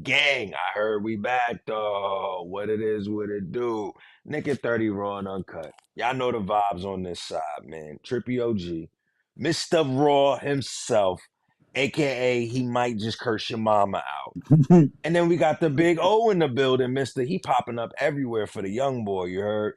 gang. I heard we back though. What it is, what it do. KnickN30 Raw and Uncut. Y'all know the vibes on this side, man. Trippy OG. Mr. Raw himself, aka he might just curse your mama out. And then we got the big O in the building, Mr. He popping up everywhere for the young boy, you heard?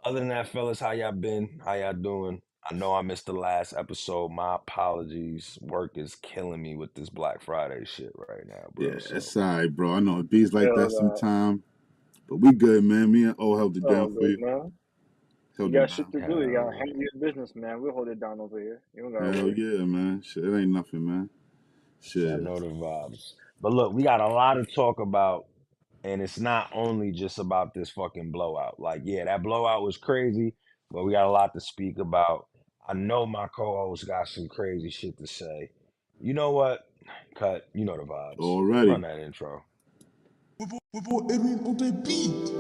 Other than that, fellas, how y'all been? How y'all doing? I know I missed the last episode. My apologies. Work is killing me with this Black Friday shit right now, bro. Yeah, So it's all right, bro. I know it beats like Hell that that. sometime, but we good, man. Me and O held it Oh, down for good, you. man. You Held it got shit down. to do. You got hell, to handle your business, man. We'll hold it down over here. You don't got to Hell worry. yeah, man. Shit, it ain't nothing, man. I Shit. know the vibes. But look, we got a lot to talk about, and it's not only just about this fucking blowout. Like, yeah, that blowout was crazy, but we got a lot to speak about. I know my co-host got some crazy shit to say. You know what? Cut. You know the vibes. Run Already. that intro. Edwin on the beat.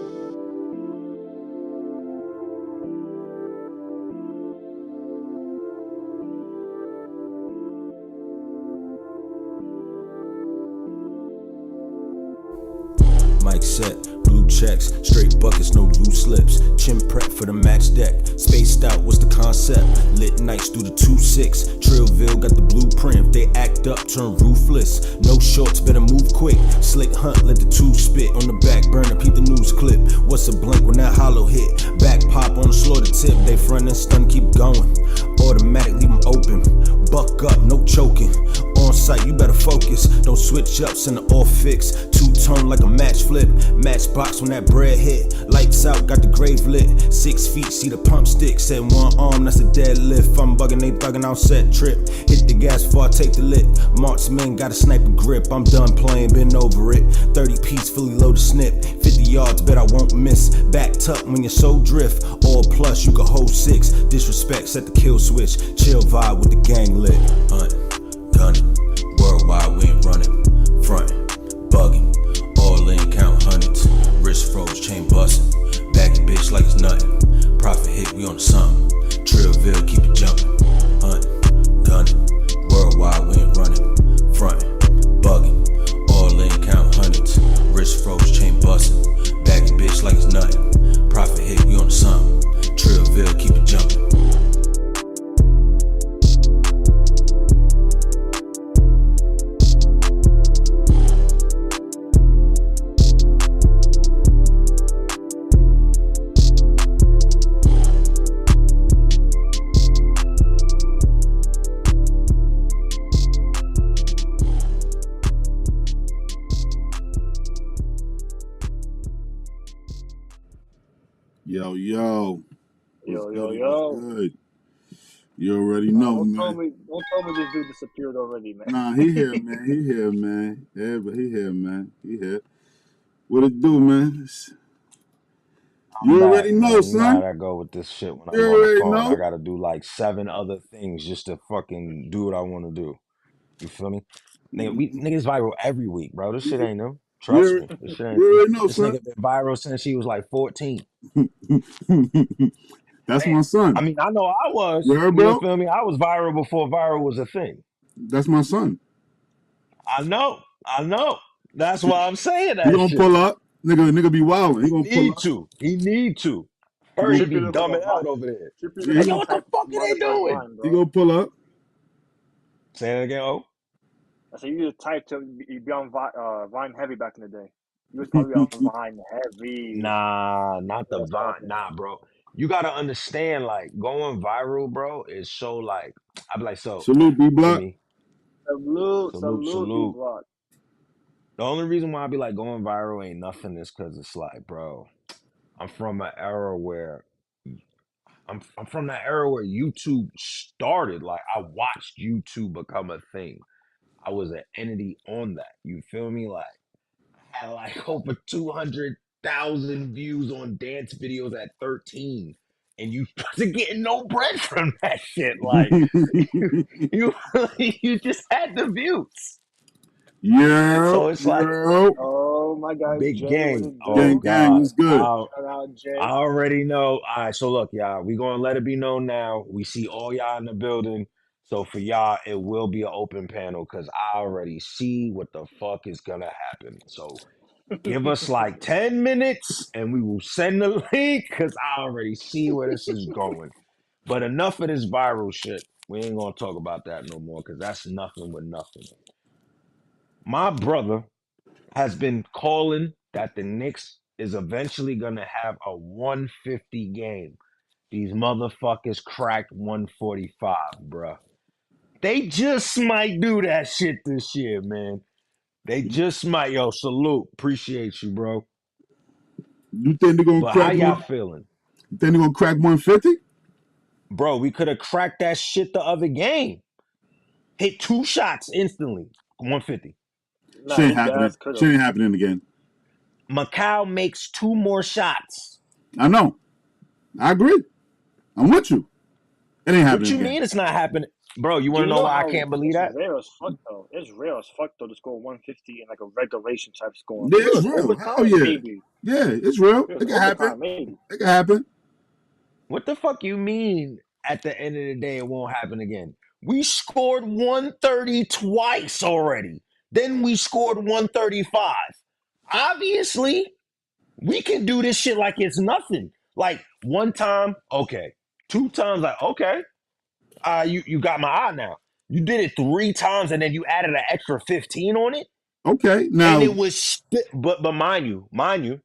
Mic set, blue checks, straight buckets, no loose lips. Chin prep for the match deck. Spaced out, what's the concept? Lit nights through the 2-6. Trillville got the blueprint. If they act up, turn ruthless. No shorts, better move quick. Slick hunt, let the two spit. On the back burner, peep the news clip. What's a blink when that hollow hit? Back pop on the slaughter tip. They front and stun, keep going. Automatic, leave them open. Buck up, no choking. On site, you better focus. Don't switch up, send an off fix. Two-tone like a match flip. Matchbox when that bread hit. Lights out, got the grave lit. 6 feet, see the pump stick. Said one arm, that's a deadlift. I'm bugging, they thugging out set trip. Hit the gas before I take the lit. Marksman got a sniper grip. I'm done playing, been over it. 30 piece, fully loaded snip. 50 yards, bet I won't miss. Back tuck when you're so drift. All plus, you can hold 6. Disrespect, set the kill switch. Chill vibe with the gang lit. Hunt, gunning. Worldwide, we ain't running. Frontin', bugging. All in, count hundreds. Wrist froze, chain bustin'. Baggy bitch like it's nothing. Profit hit, we on the something. Trillville, keep it jumping. Hunt, gunning. Worldwide, we ain't running. Frontin', bugging. All in, count hundreds. Wrist froze, chain bustin'. Baggy bitch like it's nothing. Profit hit, we on the something. Trillville, keep it jumping. Yo. Yo, What's yo, good? yo. What's good? You already know, Don't man. tell me this dude disappeared already, man. Nah, he here, man. He here, man. Yeah, but he here, man. He here. What it do, man? You I'm already back, know, man. You know how son. that go with this shit when You I'm on the already phone. I know. gotta do like 7 other things just to fucking do what I want to do. You feel me? Nigga, we niggas viral every week, bro. This shit ain't new. You Trust already, me. This shit ain't you new. already know, This son. nigga been viral since he was like 14. That's Man, my I son. mean, I know I was. You heard, You bro? feel me? I was viral before viral was a thing. That's my son. I know. I know. That's why I'm saying He that gonna shit. pull up. Nigga be wildin'. He gonna pull Need up. to. He need to. He First gonna, should Trippy be look like a dumbing out Vine. over there. Trippy yeah, look he like Nigga, a gonna, what the type fuck are they right behind doing? Vine, he bro. gonna pull up. Say that again, oh? I said you the type to be on Vine heavy back in the day. You was probably on Vine heavy. Nah, not the That's Vine. talking. Nah, bro. You gotta understand, like, going viral, bro, is so like, I be like, so, Salute, B feel Block. me? Salute, Salute, salute, B salute. Block. The only reason why I be like going viral ain't nothing is because it's like, bro, I'm from an era where I'm from that era where YouTube started. Like, I watched YouTube become a thing. I was an entity on that. You feel me? Like, I had like over 200,000 views on dance videos at 13. And you wasn't getting no bread from that shit. Like, you, you just had the views. Yeah, So it's like, yeah. Oh, my guy big Jay, what gang. it Oh, Gang, do? gang, God. what's good? Shout out I Jay. already know. All right, so look, y'all, we gonna let it be known now. We see all y'all in the building. So for y'all, it will be an open panel because I already see what the fuck is gonna happen. So give us like 10 minutes and we will send the link because I already see where this is going. But enough of this viral shit. We ain't gonna talk about that no more because that's nothing with nothing. My brother has been calling that the Knicks is eventually gonna have a 150 game. These motherfuckers cracked 145, bruh. They just might do that shit this year, man. They just might. Yo, salute. Appreciate you, bro. You think they're gonna But how crack y'all one? feeling? You think they're gonna crack 150? Bro, we could have cracked that shit the other game. Hit 2 shots instantly. 150. Shit Nah, ain't he happening. does could Shit have. ain't happening again. Macau makes 2 more shots. I know. I agree. I'm with you. It ain't What happening you again. mean it's not happening? Bro, you want You to know know why I how can't believe it's that? rare as fuck though. It's rare as fuck though to score 150 in like a regulation type score. Yeah, If it it's was real. Hell overtime, yeah. maybe. Yeah, it's real. If it It was can happen. overtime, maybe. It can happen. What the fuck you mean at the end of the day it won't happen again? We scored 130 twice already. Then we scored 135. Obviously, we can do this shit like it's nothing. Like one time, okay. 2 times, like, okay. You got my eye now. You did it 3 times and then you added an extra 15 on it. Okay. And Now it was but mind you,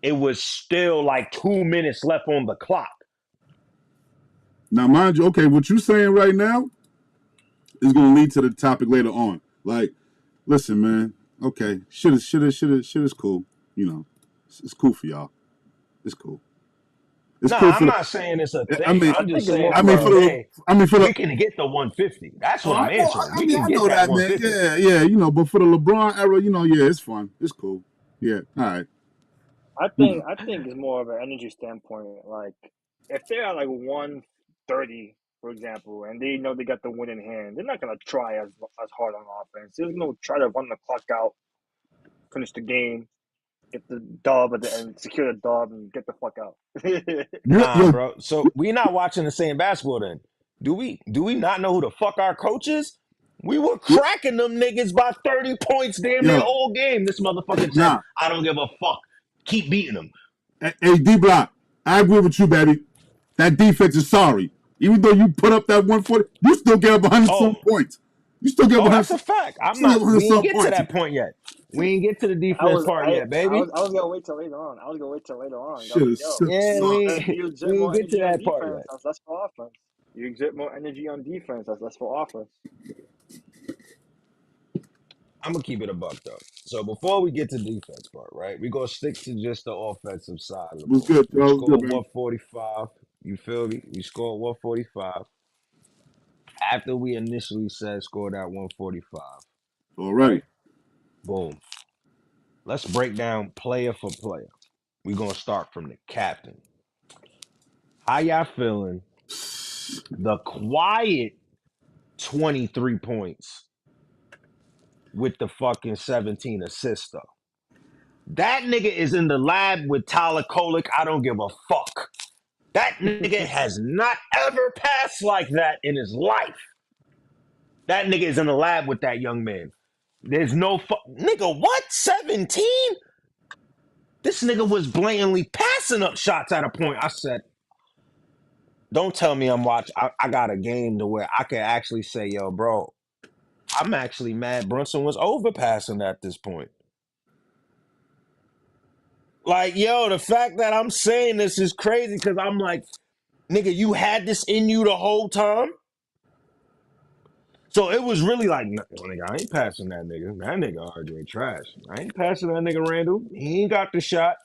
it was still like 2 minutes left on the clock. mind you, okay, what you saying right now is gonna lead to the topic later on. Like, listen, man. Okay, shit is cool. You know, it's cool for y'all. It's cool. It's No, cool I'm for the. not saying it's a I thing. mean, I I'm just think it's saying more at I the of mean end for of the a the. day, I mean for the. we can get the 150. That's Oh, what I'm I know. answering. I We mean, can I get know that that, man. 150. Yeah, yeah. You know, but for the LeBron era, you know, yeah, it's fun. It's cool. Yeah. All right. You know. I think it's more of an energy standpoint. Like if they're at like 130, for example, and they know they got the win in hand, they're not gonna try as hard on offense. They're gonna try to run the clock out, finish the game, get the dub at the end, secure the dub, and get the fuck out. Nah, Yo, bro. So we not watching the same basketball then. Do we? Do we not know who the fuck our coach is? We were yo, cracking them niggas by 30 points damn near yo, all game. This motherfucker said, nah. I don't give a fuck. Keep beating them. Hey, D Block, I agree with you, baby. That defense is sorry. Even though you put up that 140, you still get up 100 some Oh, points. You still get oh, 100, that's a fact. I'm still get not, 100 we ain't some get to points. that point yet. We ain't get to the defense part yet, baby. I was gonna wait till later on. I was gonna wait till later on. I Shit was like, is yo, Yeah, you exert we ain't more get to energy on that part defense. yet. That's less for offense. You exert more energy on defense. That's less for offense. I'm gonna keep it a buck though. So before we get to defense part, right? We gonna stick to just the offensive side of the was ball. good, We bro. It was good, scored man. 145. You feel me? We scored 145 after we initially said scored at 145. Already. Right? Boom. Let's break down player for player. We gonna start from the captain. How y'all feeling? The quiet 23 points with the fucking 17 assists though. That nigga is in the lab with Tyler Kolick. I don't give a fuck. That nigga has not ever passed like that in his life. That nigga is in the lab with that young man. There's no nigga. What 17? This nigga was blatantly passing up shots at a point. I said, don't tell me I'm watching. I got a game to where I can actually say, yo, bro, I'm actually mad Brunson was overpassing at this point. Like, yo, the fact that I'm saying this is crazy because I'm like, nigga, you had this in you the whole time? So it was really like, nigga, I ain't passing that nigga. That nigga RJ trash. I ain't passing that nigga Randall. He ain't got the shot.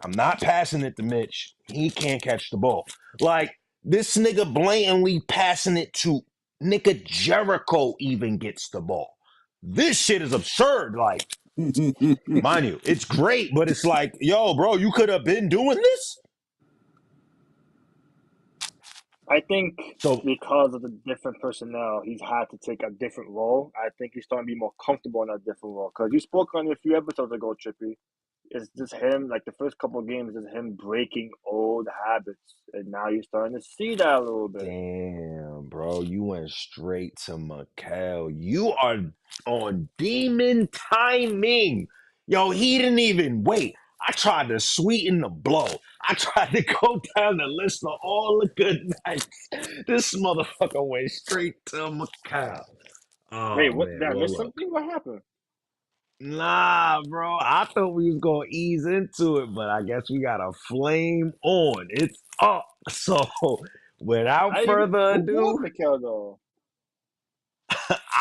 I'm not passing it to Mitch. He can't catch the ball. Like, this nigga blatantly passing it to nigga Jericho even gets the ball. This shit is absurd. Like, mind you, it's great, but it's like, yo, bro, you could have been doing this. I think So, because of the different personnel, he's had to take a different role. I think he's starting to be more comfortable in a different role. Because you spoke on it a few episodes ago, Trippy. it's just him. Like the first couple of games, is him breaking old habits, and now you're starting to see that a little bit. Damn, bro, you went straight to Mikal. You are on demon timing. Yo, he didn't even wait. I tried to sweeten the blow. I tried to go down the list of all the good nights. This motherfucker went straight to Mikal. Wait, Oh what? man, Did I well miss look. something? What happened? Nah, bro. I thought we was gonna ease into it, but I guess we got a flame on. It's up. So without further Who was ado, Mikel though?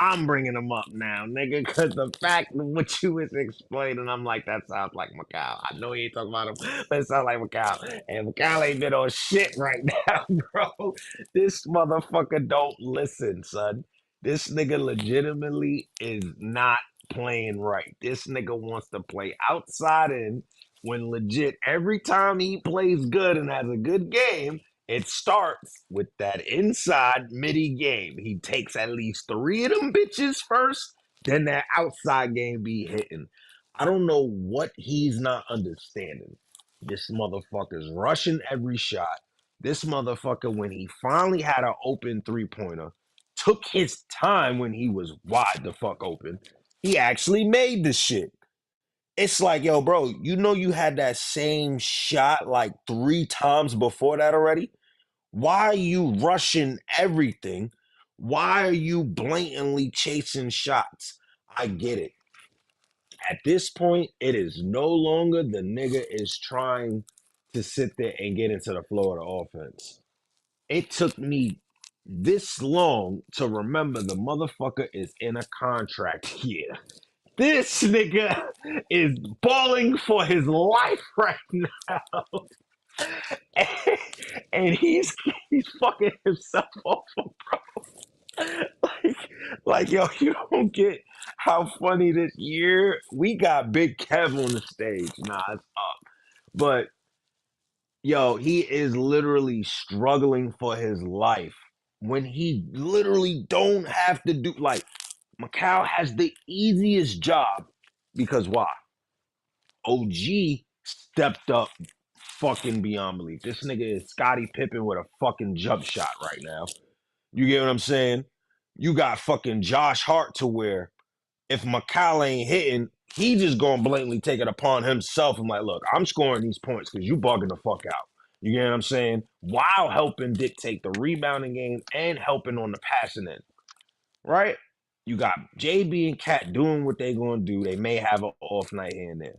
I'm bringing him up now, nigga, because the fact of what you was explaining, I'm like, that sounds like Macau. I know he ain't talking about him, but it sounds like Macau. And Macau ain't been on shit right now, bro. This motherfucker don't listen, son. This nigga legitimately is not playing right. This nigga wants to play outside in when legit every time he plays good and has a good game, it starts with that inside midi game. He takes at least 3 of them bitches first, then that outside game be hitting. I don't know what he's not understanding. This motherfucker's rushing every shot. This motherfucker, when he finally had an open 3-pointer, took his time when he was wide the fuck open. He actually made the shit. It's like, yo, bro, you know you had that same shot like 3 times before that already? Why are you rushing everything? Why are you blatantly chasing shots? I get it. At this point, it is no longer the nigga is trying to sit there and get into the flow of the offense. It took me this long to remember the motherfucker is in a contract year. This nigga is balling for his life right now. And he's fucking himself over, bro. Like, yo, you don't get how funny this year we got Big Kev on the stage. Nah, it's up. But yo, he is literally struggling for his life when he literally don't have to do like Macau has the easiest job because why? OG stepped up fucking beyond belief. This nigga is Scottie Pippen with a fucking jump shot right now. You get what I'm saying? You got fucking Josh Hart to where if Macau ain't hitting, he just gonna blatantly take it upon himself and like, look, I'm scoring these points because you bugging the fuck out. You get what I'm saying? While helping dictate the rebounding game and helping on the passing end, right? You got JB and Cat doing what they gonna do. They may have an off night here and there.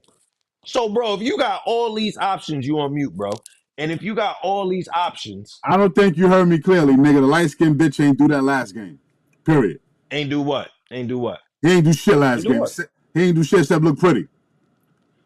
So, bro, if you got all these options, you on mute, bro. And if you got all these options, I don't think you heard me clearly, nigga. The light skinned bitch ain't do that last game. Period. ain't do what? Ain't do what? He ain't do shit You last do game. what? He ain't do shit except look pretty.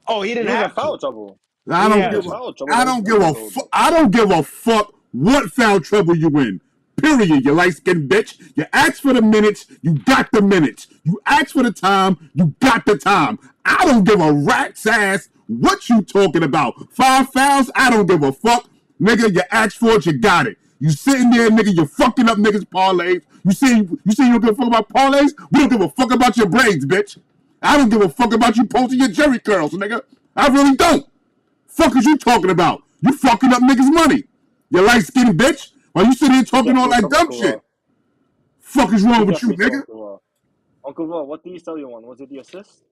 Oh, he He didn't was in have to. foul trouble. I He don't didn't He have was give in a to. foul trouble. I That, don't that give was a a little bit. I don't give a fuck what foul trouble you in. Period. You light skinned bitch. You asked for the minutes. You got the minutes. You asked for the time. You got the time. I don't give a rat's ass what you talking about. 5 fouls. I don't give a fuck, nigga. You asked for it. You got it. You sitting there, nigga. You fucking up niggas parlays. You see you don't give a fuck about parlays. We don't give a fuck about your braids, bitch. I don't give a fuck about you posting your Jerry curls, nigga. I really don't. Fuck is you talking about? You fucking up niggas' money. You light skinned bitch. While you sitting here You talking get all free that stuff, dumb Uncle shit. Raw. Fuck is You wrong with get you, free stuff, nigga? Uncle Raw. Uncle Raw, what did he tell you on? Was it the assist?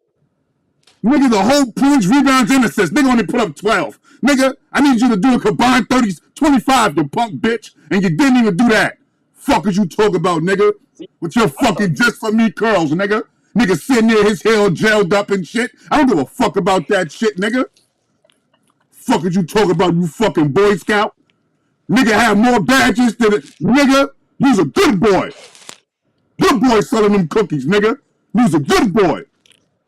Nigga, the whole points, rebounds, and assists. Nigga only put up 12. Nigga, I need you to do a combined 30, 25, you punk bitch. And you didn't even do that. Fuck is you talking about, nigga? See, With your that's on fucking you. just for me curls, nigga. Nigga sitting there, his hair gelled up and shit. I don't give a fuck about that shit, nigga. Fuck is you talking about, you fucking Boy Scout? Nigga have more badges than it. Nigga, you's a good boy. Good boy selling them cookies, nigga. You's a good boy.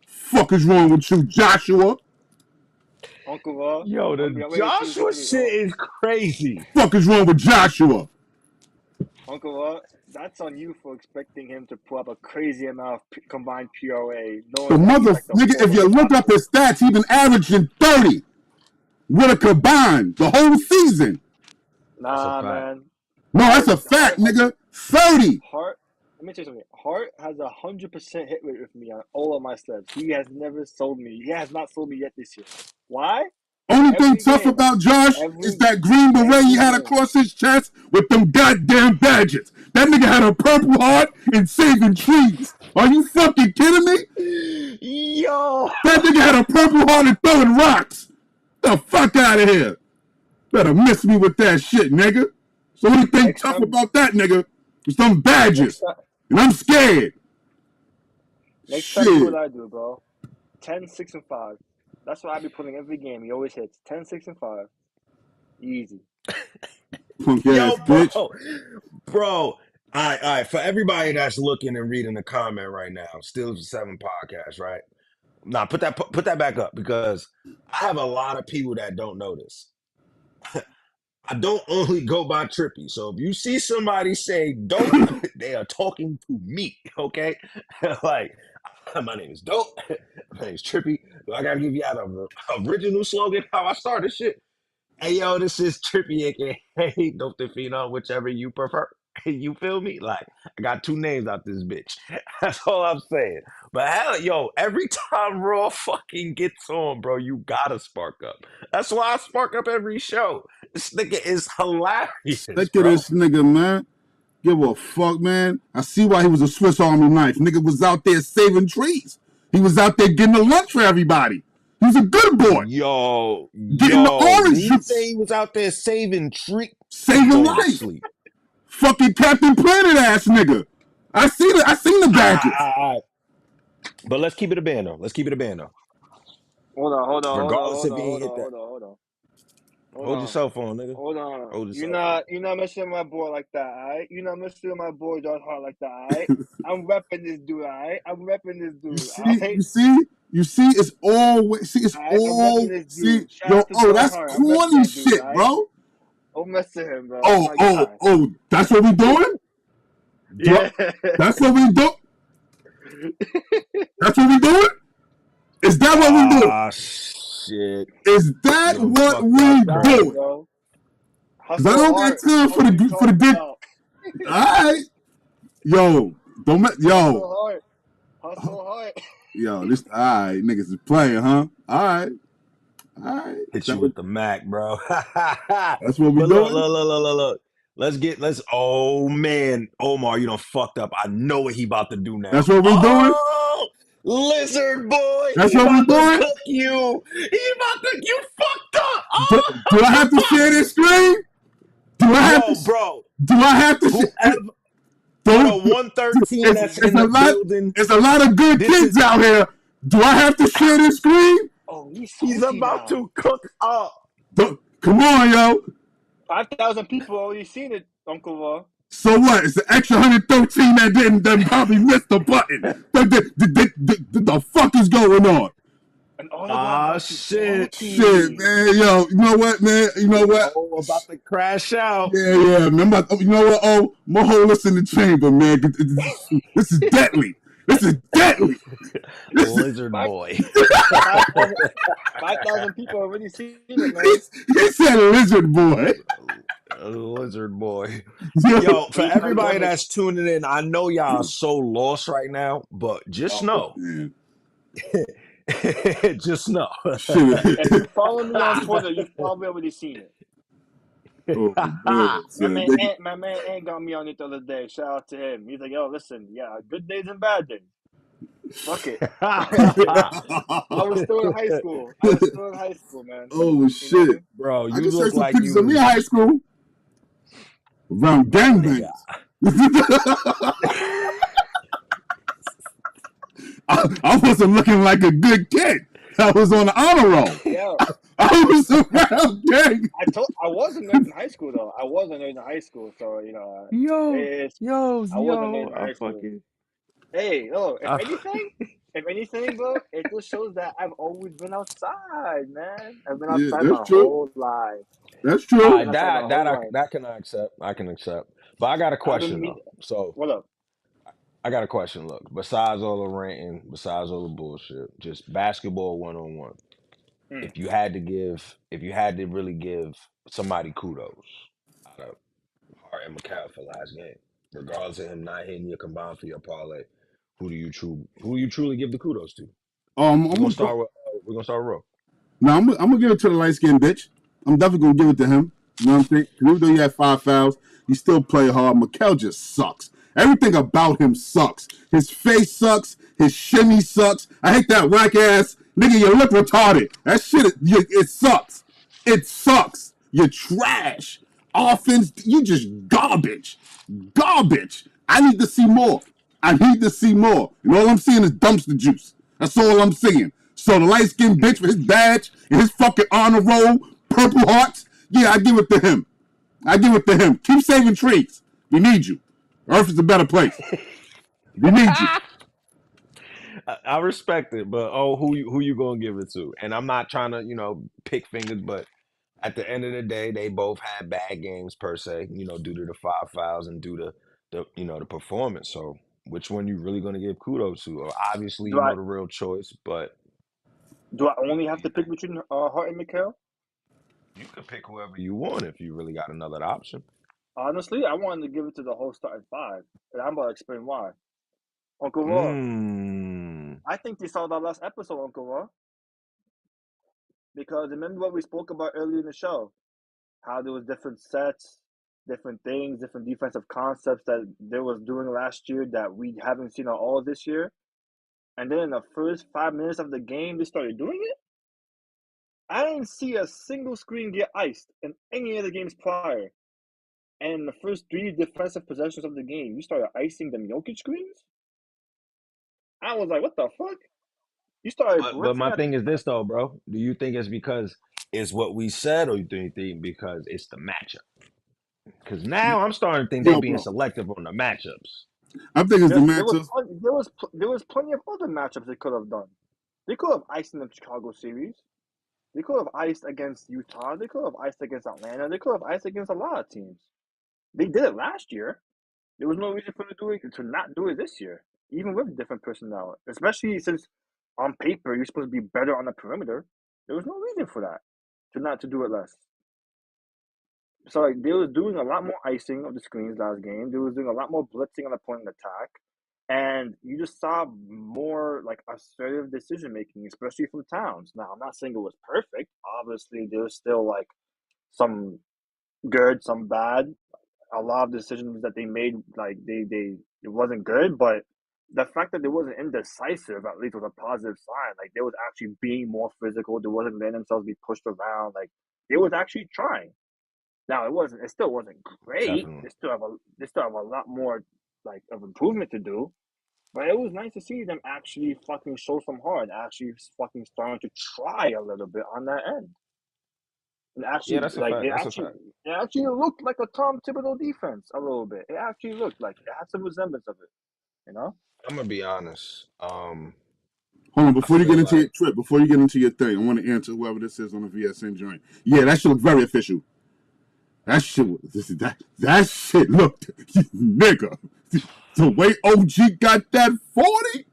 Fuck is wrong with you, Joshua? Uncle Raw, Yo, I'm the ready to see you Joshua disagree. shit is crazy. Fuck is wrong with Joshua? Uncle Raw, that's on you for expecting him to put up a crazy amount of combined PRA, The knowing that he's mother like the nigga, if fourth or you fifth look up option. his stats, he been averaging 30 with a combined the whole season. That's a Nah, fact. man. No, that's a fact, Hart has nigga. 30. Hart. Let me tell you something. Hart has 100% hit rate with me on all of my slabs. He has never sold me. He has not sold me yet this year. Why? Only thing Every tough game. about Josh is Every that green beret he every had game. across his chest with them goddamn badges. That nigga had a Purple Heart and saving trees. Are you fucking kidding me? Yo. That nigga had a Purple Heart and throwing rocks. The fuck out of here. Better miss me with that shit, nigga. So only thing Next tough time about that nigga is them next badges. time And I'm scared. next time do what Shit. I do, bro. 10, 6, and 5. That's what I be putting every game. He always hits 10, 6, and 5. Easy. Punk Yo, ass bitch. bro. All right. For everybody that's looking and reading the comment right now, Still 7 podcast, right? Nah, put that back up because I have a lot of people that don't know this. I don't only go by Trippy. So if you see somebody say dope, they are talking to me, okay? Like, my name is Dope. My name is Trippy. Do I gotta give you out an original slogan how I started shit? Hey, yo, this is Trippy, aka Dope the Phenom, whichever you prefer. You feel me? Like, I got 2 names out this bitch. That's all I'm saying. But hell, yo, every time Raw fucking gets on, bro, you gotta spark up. That's why I spark up every show. This nigga is hilarious, Sick of bro. this nigga, man. Give a fuck, man. I see why he was a Swiss Army knife. Nigga was out there saving trees. He was out there getting the lunch for everybody. He was a good boy. Getting the Did orange he say juice. he was out there saving treat? I'm Saving going to life. sleep. Fucking Captain Planet ass nigga. I seen the badges. But let's keep it a band though. Let's keep it a band though. Hold on, hold on, hold on, Regardless hold if on, he ain't hold hit on, that. hold on, hold on. Hold Hold your on. cell phone, nigga. Hold on. Hold your You're cell phone. not messing with my boy like that, alright? You're not messing with my boy John Hart like that, alright? I'm repping this dude, alright? I'm repping this You dude, see, alright? it's always, Alright, I'm repping this see, dude. Shout yo, out to oh, John that's Hart. I'm repping corny that dude, shit, alright? bro. Don't mess with him, bro. That's Oh, my oh, guy. oh, that's what we doing? Yeah. That's what we do? That's what we doing? Is that what we doing? Ah, shit. Is that You what fucked up, we Sorry, bro. doing? bro. Because I Hustle don't got hard. time That's what we for the talking big. about. All right, yo, yo, Hustle hard. Hustle hard. yo, this all right, niggas is playing, huh? All right. Hit you with the Mac, bro. That's what we But doing. look. Let's. Oh man, Omar, you done fucked up. I know what he about to do now. That's what we doing. Oh, lizard boy, That's he what we about to doing. cook you. You fucked up. Do I have to share this screen? Do I have to? Yo, bro, Do I have to? whoever for Don't. the 113 that's It's in a the lot. building, It's a lot of good this kids is out here. Do I have to share this screen? Oh, he's he's salty about now. to cook up. Come on, yo. 5,000 people already seen it, Uncle Raw. So what? It's the extra 113 that probably missed the button. The fuck is going on? And all of them Ah, about you shit. salty. Shit, man. Yo, you know what, man? You know what? Oh, about to crash out. Yeah. Remember, you know what? Oh, my whole list in the chamber, man. This is deadly. This is deadly. Lizard Five- boy. 5,000 people already seen it, man. He said lizard boy. Lizard boy. Yo, Yo, for He everybody pandemic. that's tuning in, I know y'all are so lost right now, but just know. man. Just know. Shit. If you follow me on Twitter, you've probably already seen it. Oh, man. My man Ant got me on it the other day. Shout out to him. He's like, yo, listen, yeah, good days and bad days. Fuck it. I was still in high school. Man. Oh, shit. Bro, I you just showed look some like pictures you of me in was high school. Around nigga. gangbangs. I wasn't looking like a good kid. I was on the honor roll. Yeah. I was around gang. I wasn't nerd in high school though. I wasn't nerd in high school, so you know, I wasn't nerd in high school. Hey, if anything, bro, it just shows that I've always been outside, man. I've been Yeah, outside that's my true. whole life. That's All true. right, that can I accept. I can accept. But I got a I've been question meet. though. So What up? I got a question. Look, besides all the ranting, besides all the bullshit, just basketball 1-on-1. Mm. If you had to really give somebody kudos out of Hart and McCall for last game, regardless of him not hitting your combined for your parlay, who do you truly give the kudos to? I'm We're gonna gonna go. start with Ro. No, I'm gonna give it to the light skinned bitch. I'm definitely gonna give it to him. You know what I'm saying? Even though he had 5 fouls, he still played hard. Mikel just sucks. Everything about him sucks. His face sucks. His shimmy sucks. I hate that whack ass nigga. Your lip retarded. That shit. It sucks. It sucks. You're trash. Offense. You just garbage. Garbage. I need to see more. I need to see more. And all I'm seeing is dumpster juice. That's all I'm seeing. So the light skinned bitch with his badge and his fucking honor roll, purple hearts. Yeah, I give it to him. I give it to him. Keep saving trees. We need you. Earth is a better place. We need you. I respect it, but who you gonna give it to? And I'm not trying to pick fingers, but at the end of the day, they both had bad games per se, due to the 5 fouls and due to the performance. So which one you really gonna give kudos to? Or obviously, Do I the real choice, but do I only have to pick between Hart and Mikel? you could pick whoever you want if you really got another option. Honestly, I wanted to give it to the whole starting five, and I'm about to explain why. Uncle Raw, Mm. I think they saw that last episode, Uncle Raw, because remember what we spoke about earlier in the show, how there was different sets, different things, different defensive concepts that they was doing last year that we haven't seen at all this year. And then in the first 5 minutes of the game, they started doing it. I didn't see a single screen get iced in any of the games prior. And in the first 3 defensive possessions of the game, you started icing them Jokic screens? I was like, what the fuck? You started But blitzing my at thing is this though, bro. Do you think it's because it's what we said, or do you think because it's the matchup? Because now I'm starting to think they Yo, being bro. selective on the matchups. I think it's the matchup. there was plenty of other matchups they could have done. They could have iced in the Chicago series. They could have iced against Utah. They could have iced against Atlanta. They could have iced against a lot of teams. They did it last year. There was no reason for them to not do it this year, even with different personnel. Especially since on paper you're supposed to be better on the perimeter. There was no reason for that to do it less. So like they was doing a lot more icing of the screens last game. They was doing a lot more blitzing on the point of attack, and you just saw more like assertive decision making, especially from Towns. Now I'm not saying it was perfect. Obviously, there was still like some good, some bad. A lot of decisions that they made, like they it wasn't good, but the fact that they wasn't indecisive at least was a positive sign. Like they was actually being more physical. They wasn't letting themselves be pushed around. Like they was actually trying. Now it still wasn't great. Definitely. They still have a lot more like of improvement to do. But it was nice to see them actually fucking show some heart, actually fucking starting to try a little bit on that end. And Yeah, actually that's a like fact. That's a fact. it actually looked like a Tom Thibodeau defense a little bit. It actually looked like it had some resemblance of it, you know? I'm gonna be honest. Hold on, I before you get feel into your like trip, before you get into your thing, I want to answer whoever this is on the VSN joint. Yeah, that shit looked very official. That shit that shit looked nigga. The way OG got that 40,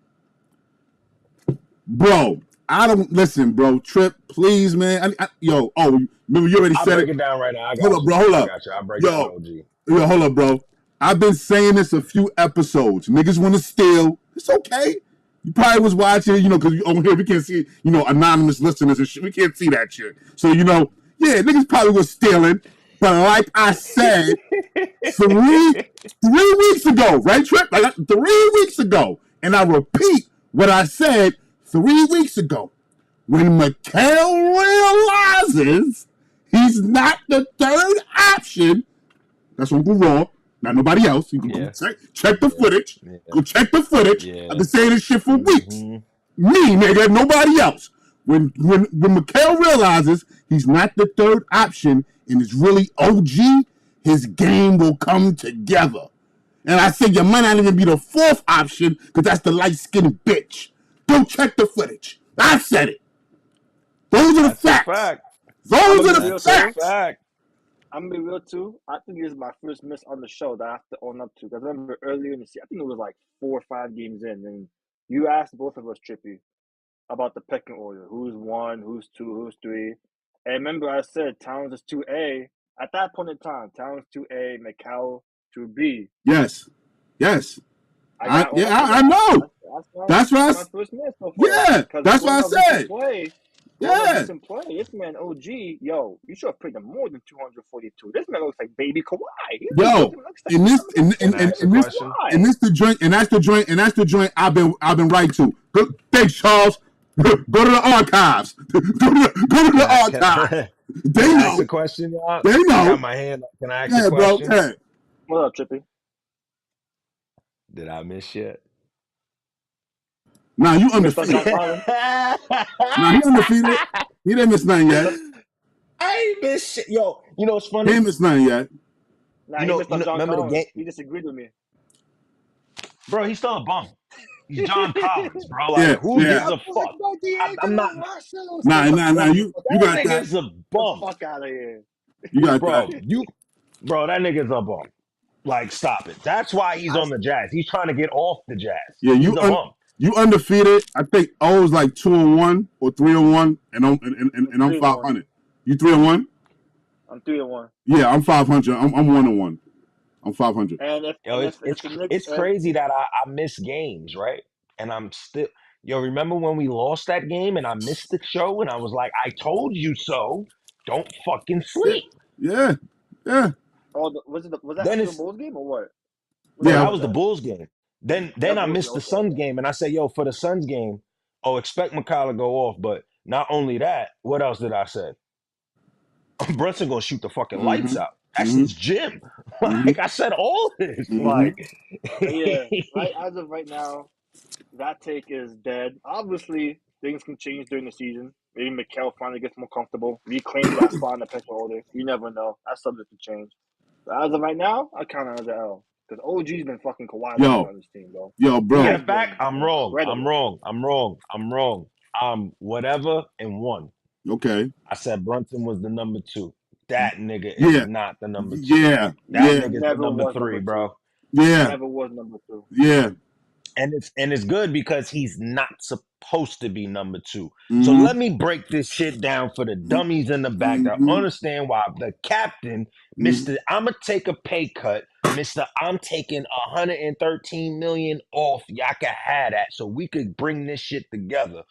bro. I don't listen, bro. Trip, please, man. Remember you already I'll said break it. it down right now. I Hold got up, you. bro. Hold I up. got you. I'll break down Yo, OG. yo, hold up, bro. I've been saying this a few episodes. Niggas want to steal. It's okay. You probably was watching, because over here we can't see, anonymous listeners and shit. We can't see that shit. So, yeah, niggas probably was stealing. But like I said, 3 weeks ago, right, Trip? Like 3 weeks ago. And I repeat what I said 3 weeks ago. When Mikel realizes he's not the third option, that's Uncle Raw, not nobody else. You can go Yeah. check the footage. Yeah. Go check the footage. Yeah. I've been saying this shit for weeks. Mm-hmm. Me, nigga, nobody else. When Mikel realizes he's not the third option and it's really OG, his game will come together. And I said you might not even be the fourth option because that's the light-skinned bitch. Go check the footage. I said it. Those are the That's a facts. fact. Those are the That's a facts. fact. I'm gonna be real too. I think this is my first miss on the show that I have to own up to. Because I remember earlier in the season, I think it was like 4 or 5 games in, and you asked both of us, Trippy, about the pecking order. Who's 1, who's 2, who's 3. And remember I said Towns is 2A. At that point in time, Towns 2A, Mikel 2B. Yes. I know. That's That's what I my first miss so far. Yeah, Because that's what I said. Yeah. decent play. This man, OG, yo, you should have paid him more than 242. This man looks like baby Kawhi. Yo, in this, Can I ask a in this, question? and this the joint, and that's the joint, and that's the joint I've been right to. Thanks, Charles. Go to the archives. Go to the archives. They Can I know. ask a question, y'all? They know. I got my hand up. Can I ask Yeah, a bro. question? Yeah. What up, Trippy? Did I miss shit? Nah, you missed on undefeated. John Collins? Nah, he undefeated. He didn't miss nothing yet. I ain't miss shit. Yo, you know what's He funny? didn't miss nothing yet. Nah, You he know, missed on John remember the Collins. game? He disagreed with me. Bro, he's still a bum. He's John Collins, bro. Yeah, Like, who yeah. gives a fuck? I'm not. Nah. You That got that. nigga's a Get the bum. fuck out of here. You got Bro, that. bro, that nigga's a bum. Like, stop it. That's why he's on the Jazz. He's trying to get off the Jazz. Yeah, He's a bum. you undefeated. I think I was like 2-1 or 3-1, and I'm 500. You 3-1? I'm 3-1. Yeah, I'm 500. I'm 1-1. I'm 500. And if the Knicks, it's crazy that I miss games, right? And I'm still. Yo, remember when we lost that game and I missed the show and I was like, I told you so. Don't fucking sleep. Yeah. was that Then the it's Bulls game or what? Yeah. that was the Bulls game. Then I missed the Suns game and I said, yo, for the Suns game, expect McCall to go off. But not only that, what else did I say? Brunson gonna shoot the fucking lights out. That's his gym. Like I said, all this. Like, yeah, right. As of right now, that take is dead. Obviously, things can change during the season. Maybe Mikal finally gets more comfortable, reclaims that spot in the pencil holder. You never know. That's subject to change. But as of right now, I count it as an L because OG's been fucking Kawhi on this team, bro. Yo, bro. Matter of fact, I'm wrong. I'm whatever and one. Okay. I said Brunson was the number 2. That nigga is not the number 2. Yeah. That nigga's the number 3, bro. Yeah. Never was number 2. Yeah. And it's good because he's not supposed to be number 2. So let me break this shit down for the dummies in the back that understand why the captain, Mr. I'ma take a pay cut, Mr. I'm taking 113 million off. Y'all can have that so we could bring this shit together.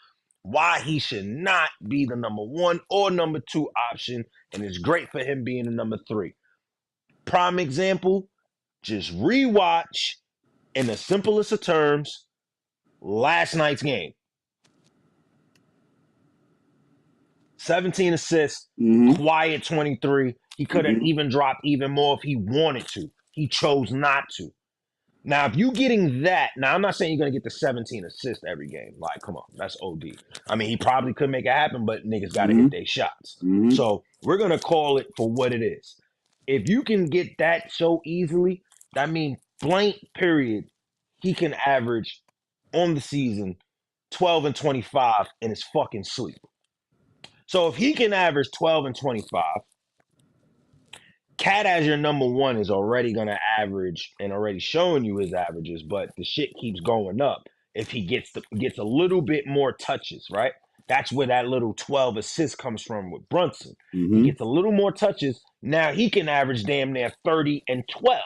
Why he should not be the number 1 or number 2 option, and it's great for him being the number 3. Prime example, just rewatch in the simplest of terms last night's game. 17 assists, quiet 23. He could have even dropped even more if he wanted to. He chose not to. Now, if you getting that, now I'm not saying you're going to get the 17 assists every game. Like, come on, that's OD. I mean, he probably could make it happen, but niggas got to hit their shots. So we're going to call it for what it is. If you can get that so easily, that means blank period, he can average on the season 12 and 25 in his fucking sleep. So if he can average 12 and 25, Cat as your number 1 is already going to average and already showing you his averages, but the shit keeps going up if he gets a little bit more touches, right? That's where that little 12 assists comes from with Brunson. He gets a little more touches. Now he can average damn near 30 and 12,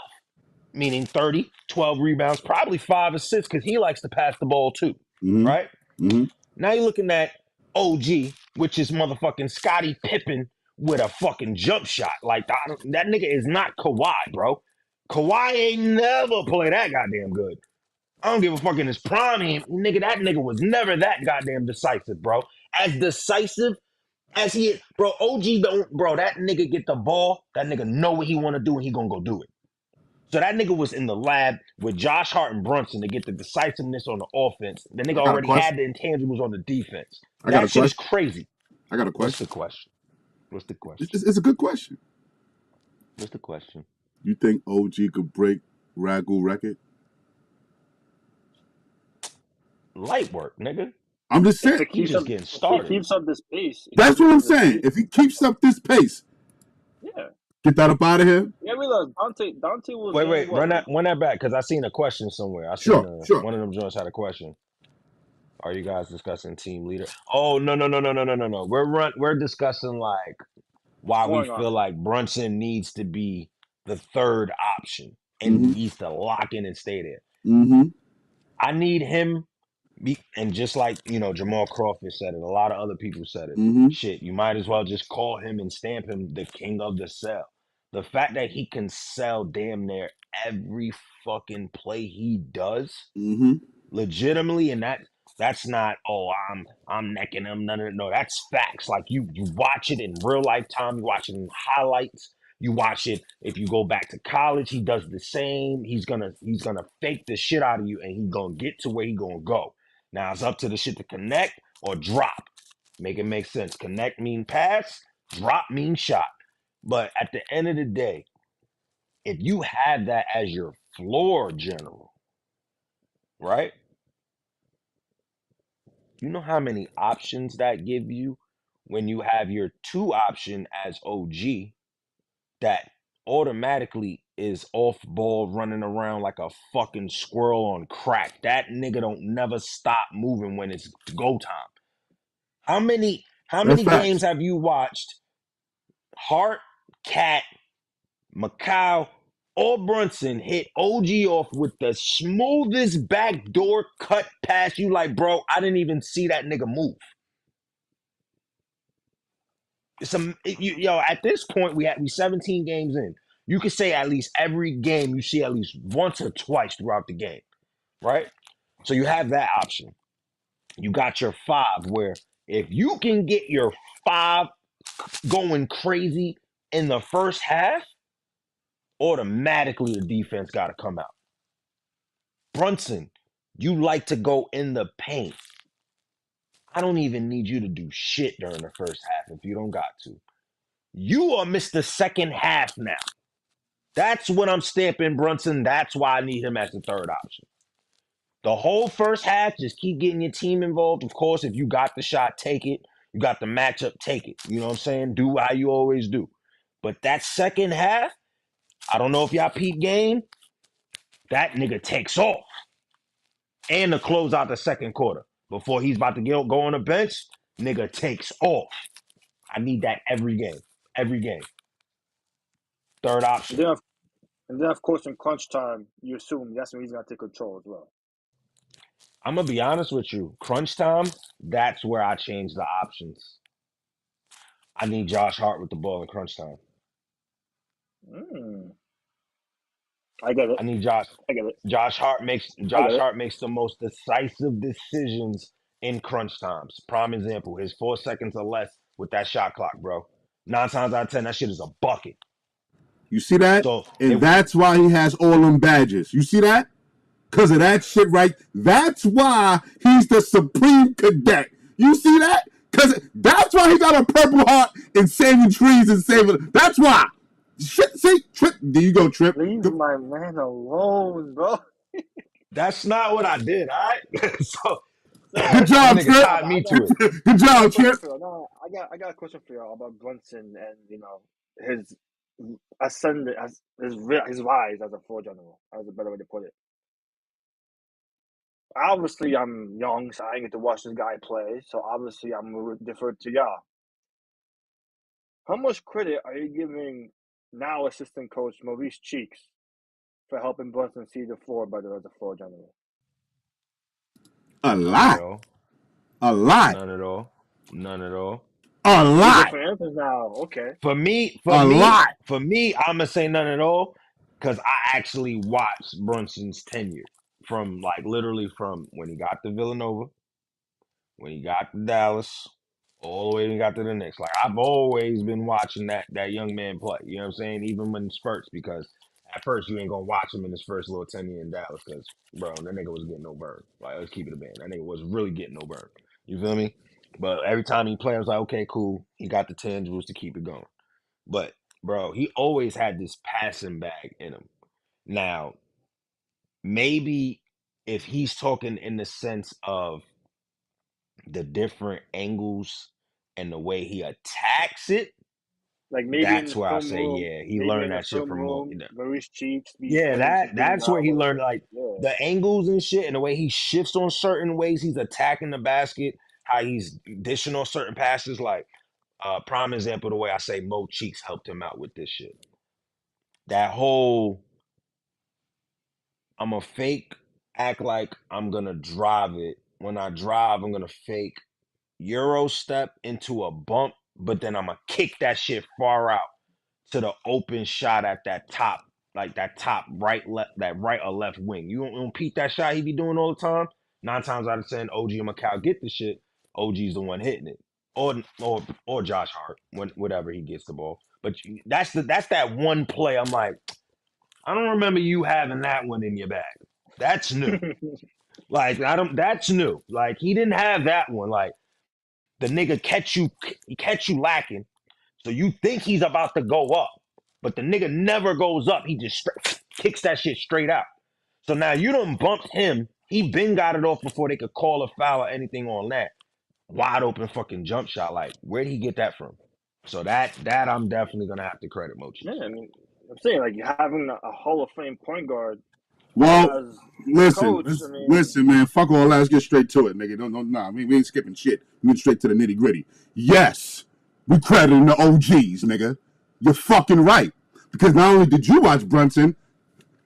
meaning 30, 12 rebounds, probably 5 assists because he likes to pass the ball too, right? Now you're looking at OG, which is motherfucking Scottie Pippen with a fucking jump shot. Like, that nigga is not Kawhi, bro. Kawhi ain't never played that goddamn good. I don't give a fuck in his prime. That nigga was never that goddamn decisive, bro. As decisive as he is. Bro, OG don't, bro, that nigga get the ball, that nigga know what he want to do, and he gonna go do it. So that nigga was in the lab with Josh Hart and Brunson to get the decisiveness on the offense. The nigga already had the intangibles on the defense. That shit is crazy. I got a question. What's the question? It's a good question. What's the question? You think OG could break Ragu record? Light work, nigga. I'm just saying. He's just getting started. If he keeps up this pace. That's what I'm saying. If he keeps up this pace. Yeah. Get that up out of here. Yeah, we look. Dante was. Wait, run that back because I seen a question somewhere. I seen one of them joints had a question. Are you guys discussing team leader? Oh no. We're discussing like why we feel like Brunson needs to be the 3rd option and needs to lock in and stay there. I need him And just like, Jamal Crawford said it, a lot of other people said it. Mm-hmm. Shit, you might as well just call him and stamp him the king of the sell. The fact that he can sell damn near every fucking play he does Mm-hmm. legitimately, and that's not, oh, I'm necking him, none of it. No, that's facts. Like you watch it in real life time, you watch it in highlights, you watch it if you go back to college, he does the same. He's gonna fake the shit out of you, and he's gonna get to where he gonna go. Now it's up to the shit to connect or drop. Make it make sense. Connect mean pass, drop mean shot. But at the end of the day, if you have that as your floor general, right? You know how many options that give you when you have your two option as OG that automatically is off ball running around like a fucking squirrel on crack. That nigga don't never stop moving when it's go time. How many That's games facts. have you watched Hart, Cat, Macau, or Brunson hit OG off with the smoothest backdoor cut pass? You like, bro, I didn't even see that nigga move. At this point we 17 games in. You could say at least every game you see at least once or twice throughout the game, right? So you have that option. You got your five where if you can get your five going crazy in the first half, automatically the defense got to come out. Brunson, you like to go in the paint. I don't even need you to do shit during the first half if you don't got to. You are Mr. Second Half now. That's when I'm stamping Brunson. That's why I need him as the third option. The whole first half, just keep getting your team involved. Of course, if you got the shot, take it. You got the matchup, take it. You know what I'm saying? Do how you always do. But that second half, I don't know if y'all peep game, that nigga takes off. And to close out the second quarter, before he's about to go on the bench, nigga takes off. I need that every game. Every game. Third And option. then, of, and then, of course, in crunch time, you assume that's when he's gonna take control as well. I'm gonna be honest with you. Crunch time, that's where I change the options. I need Josh Hart with the ball in crunch time. Mm, I get it. I need I get it. Josh Hart I get it. makes the most decisive decisions in crunch times. Prime example, his 4 seconds or less with that shot clock, bro. 9 times out of 10, that shit is a bucket. You see that? So And that's why he has all them badges. You see that? Because of that shit, right? That's why he's the supreme cadet. You see that? Because that's why he got a purple heart and saving trees and saving. That's why. Shit, see, Trip. There you go, Trip. Leave my man alone, bro. that's not what I did, all right? So Good So, this job, nigga Trip. tied me to it. Good I got a job, question Trip. for you. No, I got a question for you about Brunson and his ascendant, as his rise as a floor general. That's a better way to put it. Obviously, I'm young, so I didn't get to watch this guy play. So obviously, I'm gonna defer to y'all. How much credit are you giving now assistant coach Maurice Cheeks for helping Brunson see the floor better as a floor general? A None at lot. all. A lot. None at all. None at all. A Two lot. different answers now. Okay. For me, A lot. I'm gonna say none at all because I actually watched Brunson's tenure from like literally from when he got to Villanova, when he got to Dallas, all the way when he got to the Knicks. Like I've always been watching that young man play. You know what I'm saying? Even when spurts, because at first you ain't gonna watch him in his first little tenure in Dallas because bro, that nigga was getting no burn. Like let's keep it a band. That nigga was really getting no burn. You feel me? But every time he played, I was like, okay, cool. He got the tangibles to keep it going. But bro, he always had this passing bag in him. Now, maybe if he's talking in the sense of the different angles and the way he attacks it, Like maybe in that's the where I film say, room, yeah, he learned that shit from more. Maurice Cheeks be Yeah, telling him to do that's now where he what learned like yeah. the angles and shit and the way he shifts on certain ways he's attacking the basket, how he's dishing on certain passes. Like prime example, the way I say Mo Cheeks helped him out with this shit. That whole I'm a fake, act like I'm gonna drive it when I drive, I'm gonna fake Euro step into a bump, but then I'm gonna kick that shit far out to the open shot at that top, like that top right left, that right or left wing. You don't peep that shot he be doing all the time. 9 times out of 10, OG and Macau get the shit. OG's the one hitting it, or Josh Hart, whatever he gets the ball. But that's that one play. I'm like, I don't remember you having that one in your bag. That's new. Like I don't. That's new. Like he didn't have that one. Like the nigga catch you lacking. So you think he's about to go up, but the nigga never goes up. He just kicks that shit straight out. So now you done bumped him. He been got it off before they could call a foul or anything on that. Wide open fucking jump shot. Like, where'd he get that from? So that I'm definitely gonna have to credit Mochi. Yeah, I mean, I'm saying like having a Hall of Fame point guard Well, as listen, coach. I mean, listen, man. Fuck all that. Let's get straight to it, nigga. Don't, nah. We ain't skipping shit. We went straight to the nitty gritty. Yes, we crediting the OGs, nigga. You're fucking right. Because not only did you watch Brunson,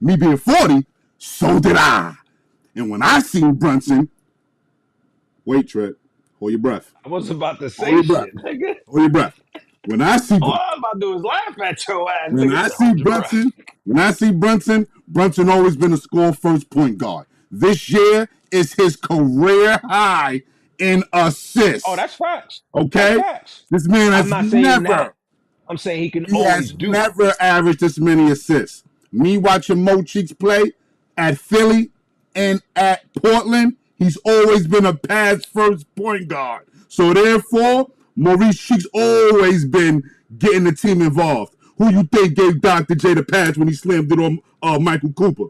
me being 40, so did I. And when I seen Brunson, wait, Trent, hold your breath. I was about to Hold say your breath. shit, nigga. Hold your breath. When I see All I'm about to do is laugh at your ass, When nigga. I Said, see hold your breath. Brunson always been a score first point guard. This year is his career high in assists. Oh, that's facts. Okay? That's facts. This man has I'm not saying that. never, I'm saying he can he always has do it. never averaged this many assists. Me watching Mo Cheeks play at Philly and at Portland, he's always been a pass first point guard. So therefore, Maurice Cheeks always been getting the team involved. Who you think gave Dr. J the pass when he slammed it on Michael Cooper?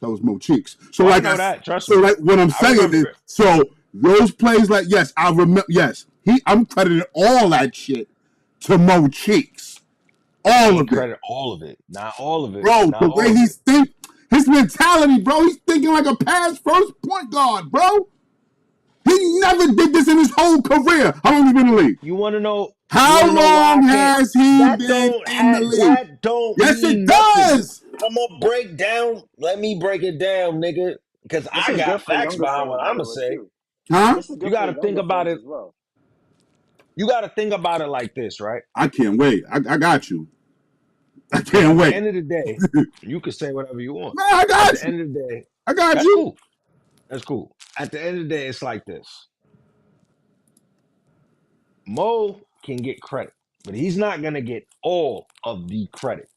That was Mo Cheeks. So Oh, I like know that. Trust so me. like what I'm I saying is, remember it. so those plays, like, yes, I remember. Yes, I'm crediting all that shit to Mo Cheeks. All of it, Credit all of it, not all of it, bro. not The all way of he's it. think, his mentality, bro. He's thinking like a pass first point guard, bro. He never did this in his whole career. How long has he been in the league? You want to know? How You want to know why long I can't? has he That been don't in the have. league? That don't Yes, it mean nothing. does. I'm gonna break down. Let me break it down, nigga, because this I is got good for facts younger behind fans, what by I'm the gonna way, say. too. Huh? This is You good got for to think younger about fans it. as well. You got to think about it like this, right? I can't wait. I got you. I At can't the wait. end of the day, you can say whatever you want. No, I At got the you. end of the day, I got that's you. cool. That's cool. At the end of the day, it's like this. Mo can get credit, but he's not gonna get all of the credit.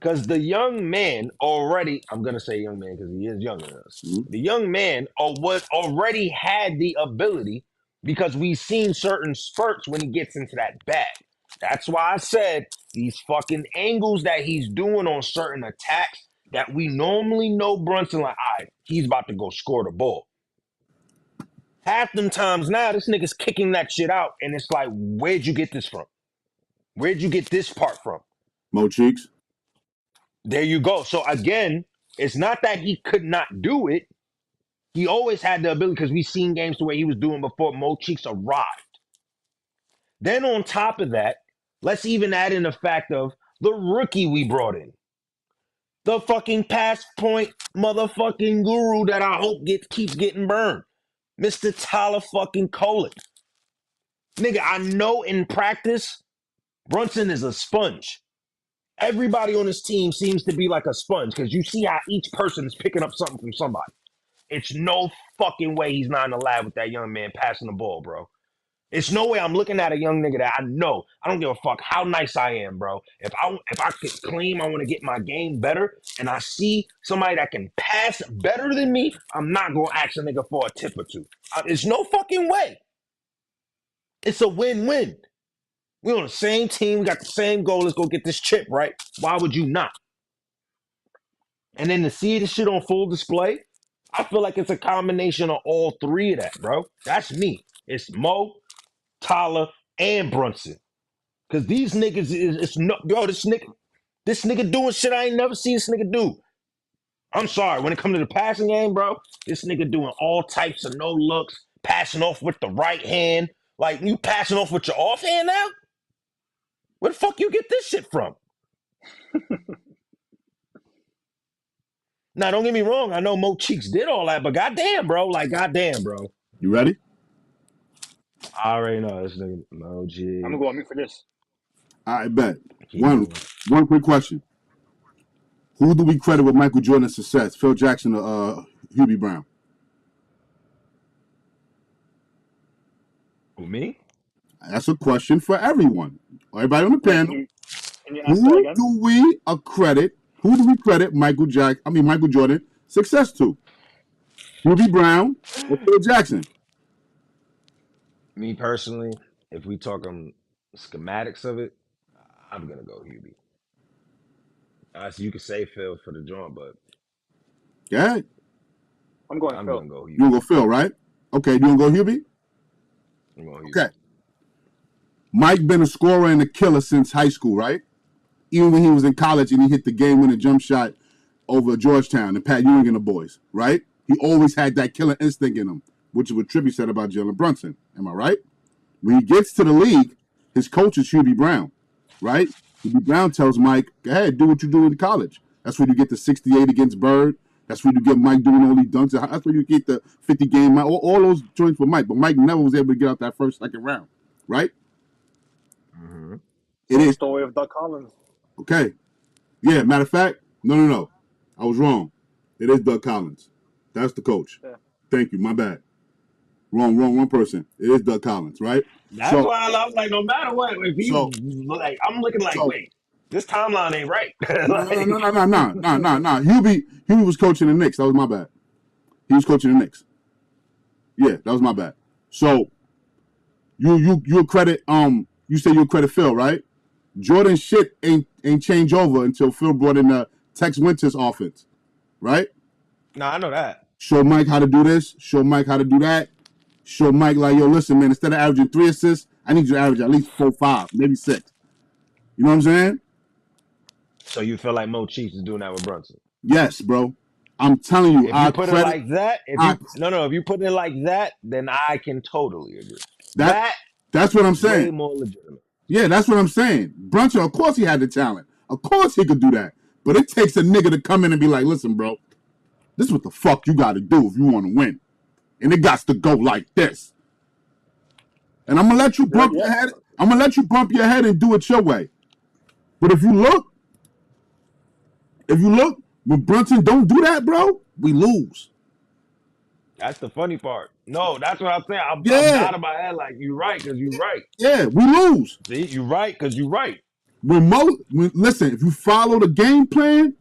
Because the young man already, I'm gonna say young man because he is younger than us. Mhm. The young man was already had the ability because we've seen certain spurts when he gets into that bag. That's why I said these fucking angles that he's doing on certain attacks that we normally know Brunson like, all right, he's about to go score the ball. Half them times now, this nigga's kicking that shit out, and it's like, where'd you get this from? Where'd you get this part from? Mo Cheeks. There you go. So again, it's not that he could not do it. He always had the ability because we've seen games the way he was doing before Mo Cheeks arrived. Then on top of that, let's even add in the fact of the rookie we brought in. The fucking pass point motherfucking guru that I hope keeps getting burned. Mr. Tyler fucking Colin. Nigga, I know in practice, Brunson is a sponge. Everybody on this team seems to be like a sponge because you see how each person is picking up something from somebody. It's no fucking way he's not in the lab with that young man passing the ball, bro. It's no way I'm looking at a young nigga that I know. I don't give a fuck how nice I am, bro. If I could claim I want to get my game better and I see somebody that can pass better than me, I'm not going to ask a nigga for a tip or two. There's no fucking way. It's a win-win. We're on the same team. We got the same goal. Let's go get this chip, right? Why would you not? And then to see this shit on full display, I feel like it's a combination of all three of that, bro. That's me. It's Mo, Tyler, and Brunson. Cause these niggas it's no, bro. This nigga doing shit I ain't never seen this nigga do. I'm sorry. When it comes to the passing game, bro, this nigga doing all types of no looks, passing off with the right hand. Like you passing off with your offhand now? Where the fuck you get this shit from? Now, don't get me wrong. I know Mo Cheeks did all that, but goddamn, bro. Like, goddamn, bro. You ready? I already know this nigga. I'm OG. gonna go on mute for this. I bet. Keep One going. quick question. Who do we credit with Michael Jordan's success? Phil Jackson or Hubie Brown? Who, me? That's a question for everyone. Everybody on the Wait, panel. can you ask that again? Who do we credit Michael Jordan success to? Hubie Brown or Phil Jackson? Me personally, if we talking schematics of it, I'm gonna go Hubie. So you could say Phil for the joint, but Yeah. I'm going I'm Phil. gonna go Hubie. You gonna go Phil, right? Okay, you gonna go Hubie? I'm going Hubie. Okay. Mike been a scorer and a killer since high school, right? Even when he was in college and he hit the game-winning jump shot over Georgetown and Pat Ewing and the boys, right? He always had that killer instinct in him, which is what Trippy said about Jalen Brunson. Am I right? When he gets to the league, his coach is Hubie Brown, right? Hubie Brown tells Mike, go ahead, do what you do in college. That's where you get the 68 against Bird. That's where you get Mike doing all these dunks. That's where you get the 50-game, all those joints for Mike. But Mike never was able to get out that first, second round, right? Mm-hmm. It is. Story of Doug Collins. Okay. Yeah, matter of fact, no. I was wrong. It is Doug Collins. That's the coach. Yeah. Thank you. My bad. Wrong person. It is Doug Collins, right? That's why I was like, no matter what, if he like, I'm looking like, wait, this timeline ain't right. No. Hubie was coaching the Knicks. That was my bad. He was coaching the Knicks. Yeah, that was my bad. So you credit you say you credit Phil, right? Jordan shit ain't change over until Phil brought in the Tex Winters offense, right? No, I know that. Show Mike how to do this. Show Mike how to do that. Show Mike like, yo, listen, man, instead of averaging 3 assists, I need you to average at least 4, 5, maybe 6. You know what I'm saying? So you feel like Mo Chiefs is doing that with Brunson? Yes, bro. I'm telling you, if you put it like that, if you put it like that, then I can totally agree. That's what I'm saying. Way more legitimate. Yeah, that's what I'm saying. Brunson, of course he had the talent. Of course he could do that. But it takes a nigga to come in and be like, listen, bro, this is what the fuck you got to do if you want to win. And it got to go like this. And I'm going to let you bump your head. I'm going to let you bump your head and do it your way. But if you look, when Brunson don't do that, bro, we lose. That's the funny part. No, that's what I'm saying. I'm nodding my head like, you're right, because you're right. Yeah, we lose. See, you're right, because you're right. Listen, if you follow the game plan,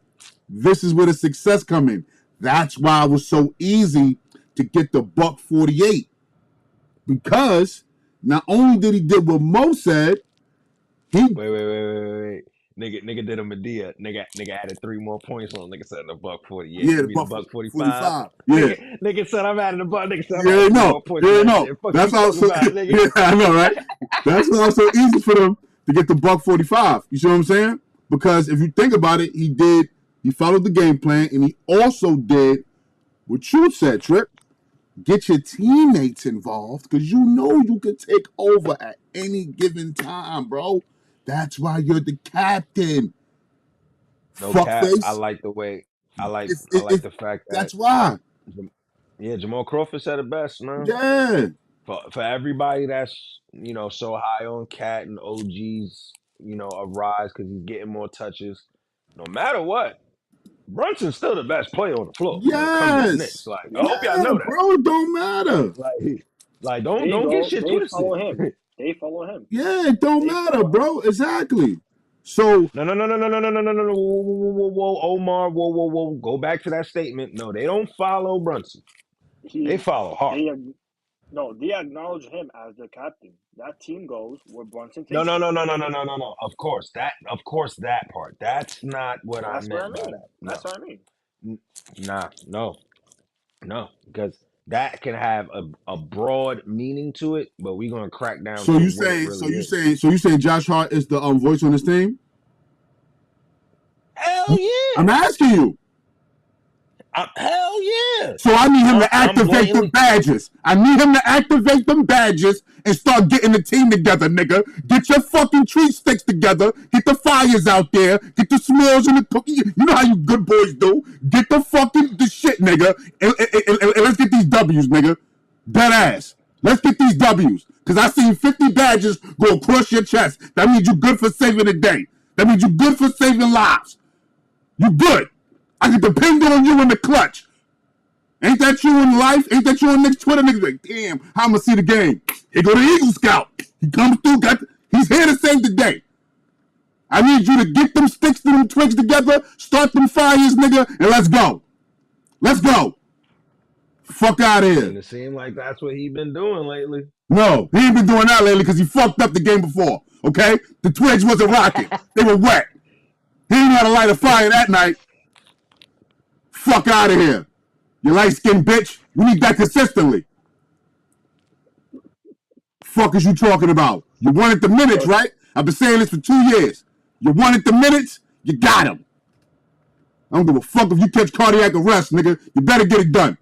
this is where the success come in. That's why it was so easy to get the buck 48. Because not only did he do what Mo said, Wait. Nigga did a Medea. Nigga added 3 more points on. Nigga said the buck 48. Yeah, the buck 45. Yeah. Nigga said I'm adding the buck. Nigga said I'm adding more points. Yeah, no. That's also yeah, I know, right? That's why it's so easy for them to get the buck 45. You see what I'm saying? Because if you think about it, he followed the game plan, and he also did what you said, Trip. Get your teammates involved, because you know you can take over at any given time, bro. That's why you're the captain. No cap. I like the way. I like the fact that. That's why. Yeah, Jamal Crawford said it best, man. Yeah. For everybody that's so high on Cat and OG's a rise because he's getting more touches. No matter what, Brunson's still the best player on the floor. Yes. When it comes to the Knicks. Like, I hope y'all know that, bro. It don't matter. Like don't get shit twisted. They follow him. Yeah, it don't matter, bro. Exactly. So no. Whoa, Omar, whoa. Go back to that statement. No, they don't follow Brunson. They follow Hart. They acknowledge him as the captain. That team goes where Brunson takes. No. Of course that part. That's not what I meant by that. No. That's what I mean. No, because that can have a broad meaning to it, but we're gonna crack down. So you saying Josh Hart is the voice on this team? Hell yeah! I'm asking you. Hell yeah! So I need him to activate the badges. I need him to activate them badges and start getting the team together, nigga. Get your fucking tree sticks together. Get the fires out there. Get the s'mores and the cookie. You know how you good boys do. Get the shit, nigga. And let's get these W's, nigga. Dead ass. Let's get these W's. Because I seen 50 badges go across your chest. That means you good for saving the day. That means you good for saving lives. You good. I can depend on you in the clutch. Ain't that you in life? Ain't that you on Knicks Twitter? Niggas like, damn, how I'm going to see the game. Here go the Eagle Scout. He comes through. He's here to save the day. I need you to get them sticks and them twigs together, start them fires, nigga, and let's go. Let's go. Fuck out of here. And it seemed like that's what he been doing lately. No, he ain't been doing that lately because he fucked up the game before, okay? The twigs wasn't rocking. They were wet. He ain't had to light a fire that night. Fuck out of here. You light-skinned bitch. We need that consistently. Fuck is you talking about? You wanted the minutes, right? I've been saying this for 2 years. You wanted the minutes, you got them. I don't give a fuck if you catch cardiac arrest, nigga. You better get it done.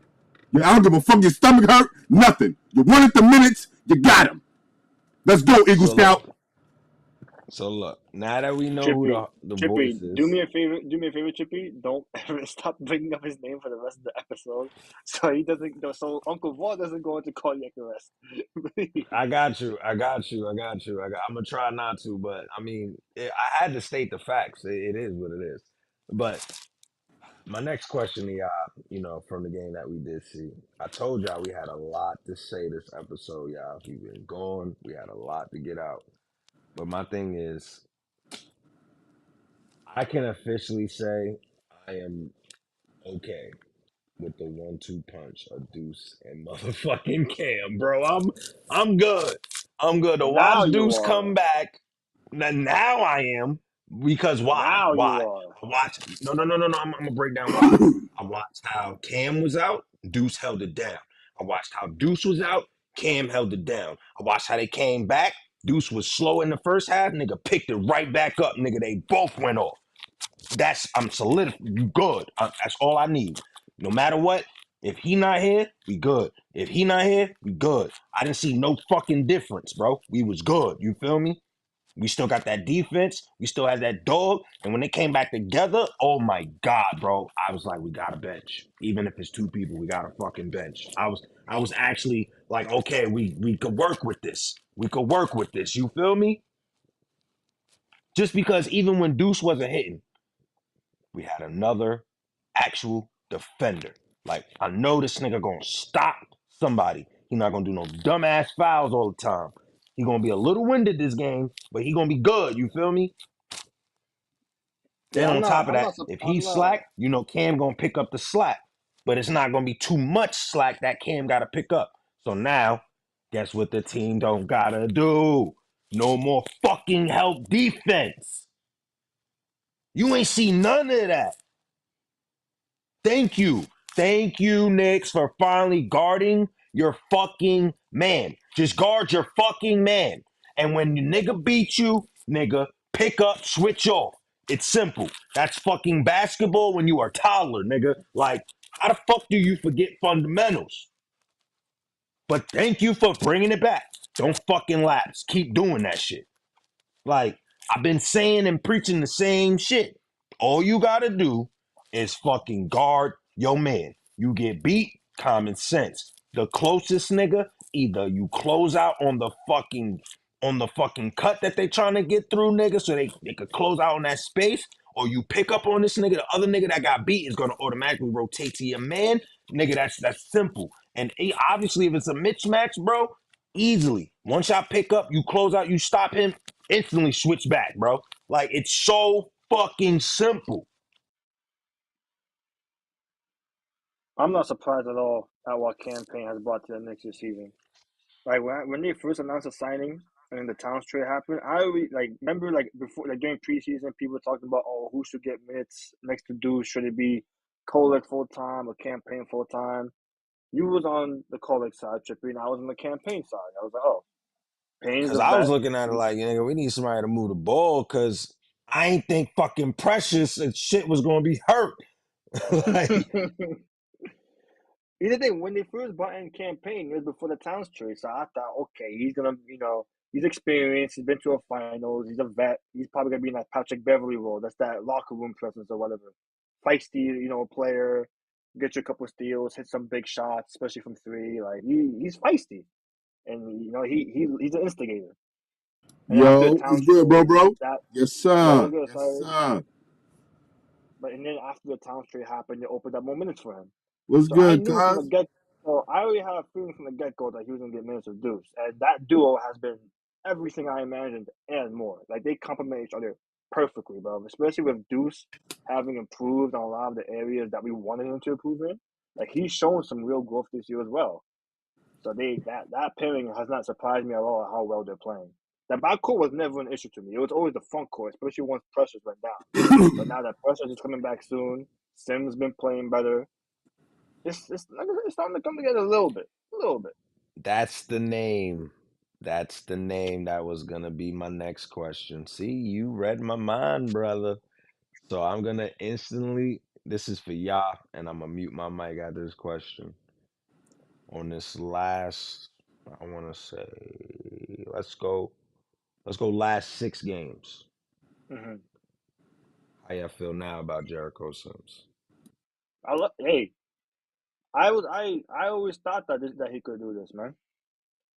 I don't give a fuck your stomach hurt, nothing. You wanted the minutes, you got them. Let's go, Eagle Scout. So look, now that we know who the voice is. Do me a favor, Trippy. Don't ever stop bringing up his name for the rest of the episode, so he doesn't. So Uncle Vaughn doesn't go into cardiac arrest. I got you. I'm gonna try not to, but I mean, I had to state the facts. It is what it is. But my next question to y'all, from the game that we did see, I told y'all we had a lot to say this episode, y'all. We've been gone. We had a lot to get out. But my thing is, I can officially say I am okay with the 1-2 punch of Deuce and motherfucking Cam, bro. I'm good. I'm good to Now watch you Deuce are. come back. Now I am, because why? Now you Why? are. I watched. No. I'm gonna break down why. I watched how Cam was out. Deuce held it down. I watched how Deuce was out. Cam held it down. I watched how they came back. Deuce was slow in the first half. Nigga picked it right back up. Nigga, they both went off. I'm solid. You good. That's all I need. No matter what, if he not here, we good. If he not here, we good. I didn't see no fucking difference, bro. We was good. You feel me? We still got that defense. We still had that dog. And when they came back together, oh my God, bro. I was like, we got a bench. Even if it's 2 people, we got a fucking bench. I was actually like, okay, we could work with this. We could work with this. You feel me? Just because even when Deuce wasn't hitting, we had another actual defender. Like, I know this nigga gonna stop somebody. He not gonna do no dumbass fouls all the time. He gonna be a little winded this game, but he gonna be good. You feel me? Then Yeah, on top of that, if he's slack, Cam gonna pick up the slack. But it's not gonna be too much slack that Cam gotta pick up. So now, guess what the team don't gotta do? No more fucking help defense. You ain't see none of that. Thank you. Thank you, Knicks, for finally guarding your fucking man. Just guard your fucking man. And when the nigga beat you, nigga, pick up, switch off. It's simple. That's fucking basketball when you are toddler, nigga. Like, how the fuck do you forget fundamentals? But thank you for bringing it back. Don't fucking lapse. Keep doing that shit. Like, I've been saying and preaching the same shit. All you gotta do is fucking guard your man. You get beat, common sense. The closest nigga, either you close out on the fucking cut that they trying to get through, nigga, so they could close out on that space, or you pick up on this nigga. The other nigga that got beat is gonna automatically rotate to your man. Nigga, that's simple. And obviously, if it's a mismatch, bro, easily. Once y'all pick up, you close out, you stop him, instantly switch back, bro. Like, it's so fucking simple. I'm not surprised at all at what campaign has brought to the Knicks this season. Like when they first announced the signing and then the Towns trade happened, I always remember before during preseason people talking about who should get minutes next to Deuce, should it be Kolek full time or campaign full time? You was on the Kolek side, Trippy, and I was on the campaign side. I was like, Payne's Because a I was vet. looking at it like, nigga, we need somebody to move the ball, because I ain't think fucking Precious and shit was going to be hurt. Like, Either thing, when they first brought in campaign, it was before the Towns trade. So I thought, okay, he's gonna, he's experienced. He's been to a finals. He's a vet. He's probably gonna be in that Patrick Beverly role. That's that locker room presence or whatever. Feisty, player. get you a couple steals, hit some big shots, especially from three. Like he's feisty, and he's an instigator. And after the Yo, town it's good, bro, trade, bro. that Yes, yo, sir. what's good, Yes, sorry. sir. But and then after the town trade happened, it opened up more minutes for him. What's So I good, knew from the cuz? get. So I already had a feeling from the get go that he was gonna get minutes with Deuce, and that duo has been everything I imagined and more. Like they complement each other perfectly, bro. Especially with Deuce having improved on a lot of the areas that we wanted him to improve in. Like he's shown some real growth this year as well. So that pairing has not surprised me at all how well they're playing. The backcourt was never an issue to me. It was always the front court, especially once pressures went down. But now that pressures is coming back soon, Sims been playing better. It's starting to come together a little bit, a little bit. That's the name. That's the name that was gonna be my next question. See, you read my mind, brother. So I'm gonna instantly. This is for y'all, and I'm gonna mute my mic after this question. On this last, I want to say, let's go last 6 games. Mm-hmm. How y'all feel now about Jericho Sims? Hey, I always thought that he could do this, man.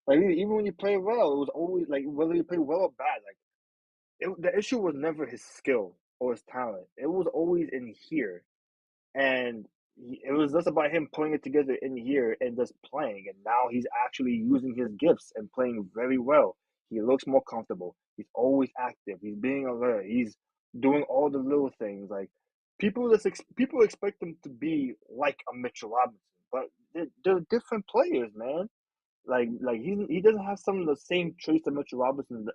Like even when you play well, it was always like whether you play well or bad. Like the issue was never his skill or his talent. It was always in here. And it was just about him putting it together in here and just playing. And now he's actually using his gifts and playing very well. He looks more comfortable. He's always active. He's being alert. He's doing all the little things. Like people expect him to be like a Mitchell Robinson, but they're different players, man. Like he doesn't have some of the same traits that Mitchell Robinson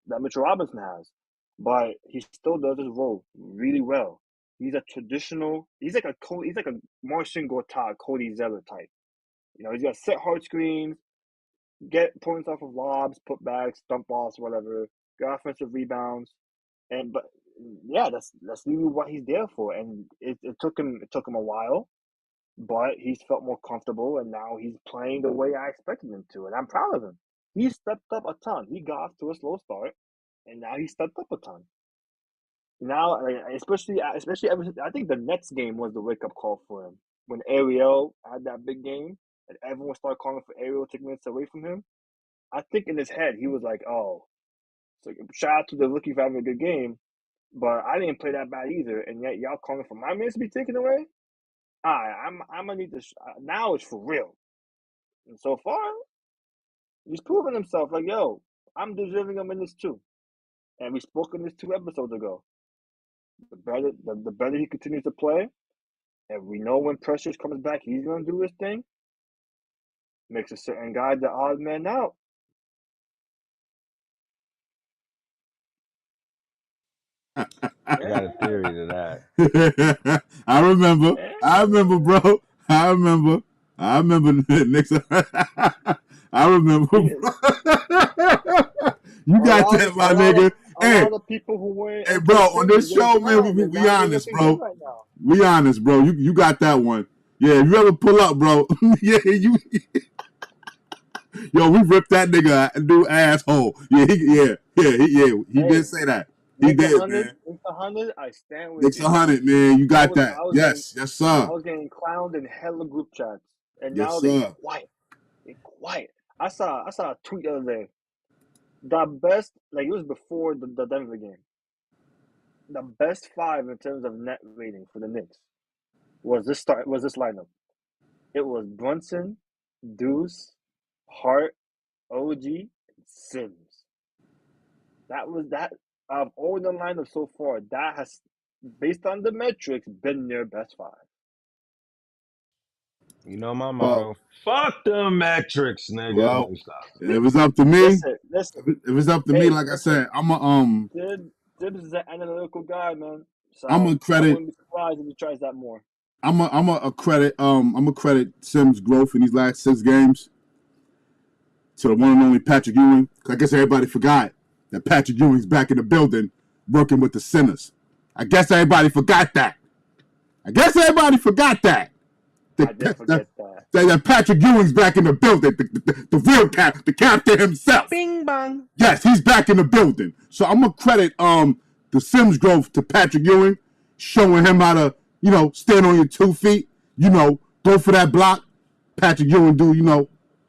that Mitchell Robinson has, but he still does his role really well. He's a traditional. He's like a Marcin Gortat, Cody Zeller type. You know, he's got set hard screens, get points off of lobs, putbacks, dump offs, whatever. Get offensive rebounds, and but yeah, that's really what he's there for. And it took him a while, but he's felt more comfortable, and now he's playing the way I expected him to, and I'm proud of him. He stepped up a ton. He got off to a slow start, and now he stepped up a ton. Now, especially ever since, I think the Nets game was the wake up call for him when Ariel had that big game, and everyone started calling for Ariel to take minutes away from him. I think in his head he was like, "Oh, so shout out to the rookie for having a good game, but I didn't play that bad either, and yet y'all calling for my minutes to be taken away. I'm gonna need this now. It's for real." And so far, he's proven himself. Like, yo, I'm deserving of minutes too. And we spoke on this 2 episodes ago. The better he continues to play, and we know when pressure comes back, he's gonna do his thing. Makes a certain guy the odd man out. I got a theory to that. I remember. Yeah. I remember, bro. I remember. Knicks. I remember. Bro. You got that, my nigga. A lot of people who were hey, bro. On this show, man, we honest, bro. Right now. We honest, bro. You got that one. Yeah, if you ever pull up, bro. Yeah, you. Yo, we ripped that nigga a new asshole. Yeah, he did say that. He did, man. Knicks 100, I stand with Knicks you. 100, man. You got that. Yes, sir. I was getting clowned in hella group chats, and yes, now sir. they're quiet. I saw a tweet the other day. The best, like it was before the Denver game. The best 5 in terms of net rating for the Knicks was this lineup. It was Brunson, Deuce, Hart, OG, and Sims. That was that of all the lineups so far. That has, based on the metrics, been their best 5. You know my motto. Fuck the metrics, nigga. Well, Let me stop. if it's up to me, Listen. if it's up to me, like I said, I'm a Dibs is an analytical guy, man. So I'm a credit. I wouldn't be surprised if he tries that more. I'm a credit Sims' growth in these last 6 games to the one and only Patrick Ewing. I guess everybody forgot that Patrick Ewing's back in the building working with the Sinners. I guess everybody forgot that. I did forget that. That Patrick Ewing's back in the building. The real the captain himself. Bing bong. Yes, he's back in the building. So I'm gonna credit the Sims growth to Patrick Ewing, showing him how to, stand on your 2 feet. Go for that block. Patrick Ewing,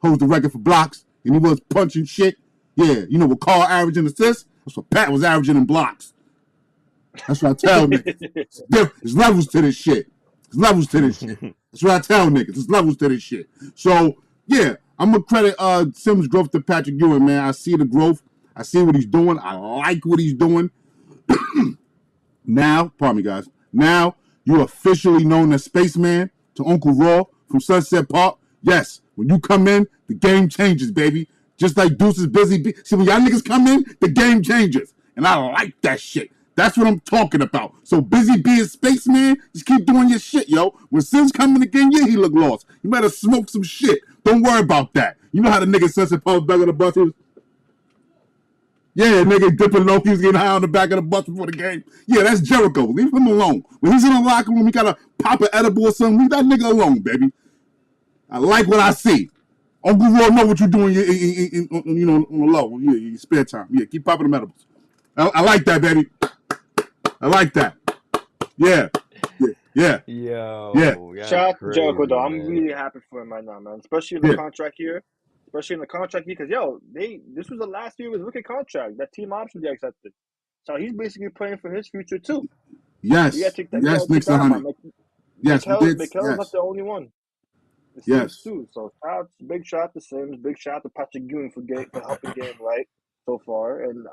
holds the record for blocks, and he was punching shit. Yeah, what Carl averaging assists? That's what Pat was averaging in blocks. That's what I tell niggas. There's levels to this shit. That's what I tell niggas. There's levels to this shit. So, yeah, I'm going to credit Sims' growth to Patrick Ewing, man. I see the growth. I see what he's doing. I like what he's doing. Now, pardon me, guys. Now, you're officially known as Spaceman to Uncle Raw from Sunset Park. Yes, when you come in, the game changes, baby. Just like Deuce's Busy. See, when y'all niggas come in, the game changes. And I like that shit. That's what I'm talking about. So Busy B is Spaceman. Just keep doing your shit, yo. When Sims come in again, yeah, he look lost. You better smoke some shit. Don't worry about that. You know how the nigga Sunset Park back on the bus was? Yeah, nigga dipping low. He was getting high on the back of the bus before the game. Yeah, that's Jericho. Leave him alone. When he's in the locker room, he gotta pop an edible or something. Leave that nigga alone, baby. I like what I see. Uncle Raw know what you're doing on the low. Yeah, your spare time. Yeah, keep popping them edibles. I like that, baby. I like that. Yeah. Yo, Shout out to Jericho, though. man. I'm really happy for him right now, man. Especially in the contract year. Because, this was the last year of his rookie contract. That team option they accepted. So he's basically playing for his future, too. Yes. Yes, Knicks 100. Yes, Mikel's not the only one. The Sims, too. So, big shout out to Sims. Big shout out to Patrick Ewing for helping get him right so far. And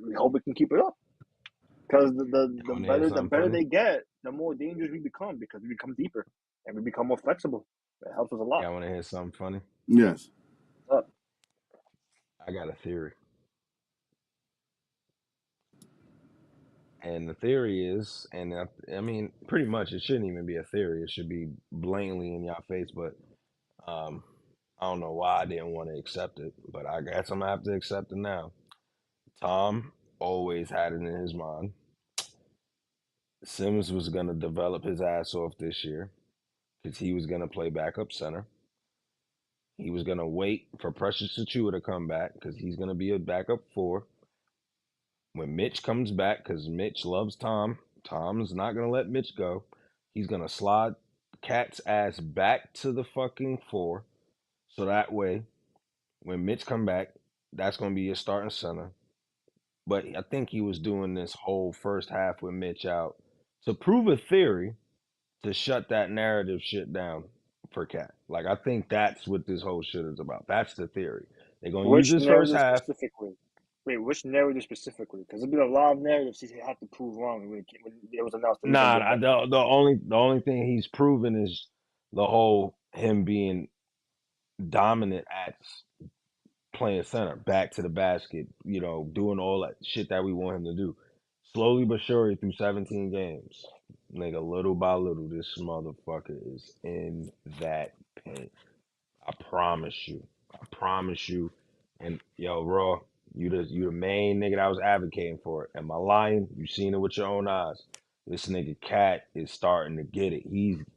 we hope we can keep it up. Because the better they get, the more dangerous we become because we become deeper and we become more flexible. That helps us a lot. Y'all want to hear something funny? Yes. What's up? I got a theory. And the theory is, and I mean, pretty much it shouldn't even be a theory. It should be blatantly in your face. But I don't know why I didn't want to accept it. But I guess I'm going to have to accept it now. Tom always had it in his mind. Sims was going to develop his ass off this year because he was going to play backup center. He was going to wait for Precious Achua to come back because he's going to be a backup 4. When Mitch comes back, because Mitch loves Tom, Tom's not going to let Mitch go. He's going to slide Cat's ass back to the fucking 4. So that way, when Mitch come back, that's going to be your starting center. But I think he was doing this whole first half with Mitch out to prove a theory to shut that narrative shit down for Cat. Like, I think that's what this whole shit is about. That's the theory. They're going to use this first half. Specifically? Wait, which narrative specifically? Because there's been a lot of narratives he had to prove wrong when it was announced. Nah, the only thing he's proven is the whole him being dominant at playing center, back to the basket, doing all that shit that we want him to do. Slowly but surely through 17 games, nigga, little by little, this motherfucker is in that paint. I promise you. And yo, Raw, you the main nigga that was advocating for it. Am I lying? You seen it with your own eyes. This nigga Cat is starting to get it.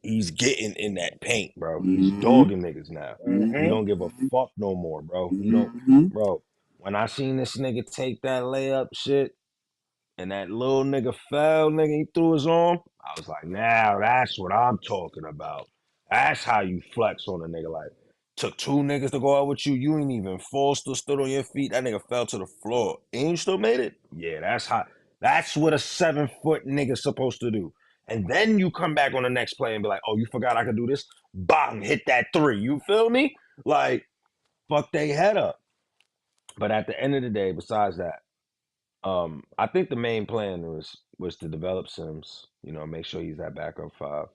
He's getting in that paint, bro. He's dogging niggas now. He don't give a fuck no more, bro. He don't, bro. When I seen this nigga take that layup shit, and that little nigga fell, nigga, he threw his arm, I was like, now that's what I'm talking about. That's how you flex on a nigga. Like, took 2 niggas to go out with you. You ain't even forced or stood on your feet. That nigga fell to the floor. And you still made it? Yeah, that's what a 7-foot nigga's supposed to do. And then you come back on the next play and be like, oh, you forgot I could do this? Bang, hit that 3. You feel me? Like, fuck they head up. But at the end of the day, besides that, I think the main plan was to develop Sims, make sure he's that backup 5.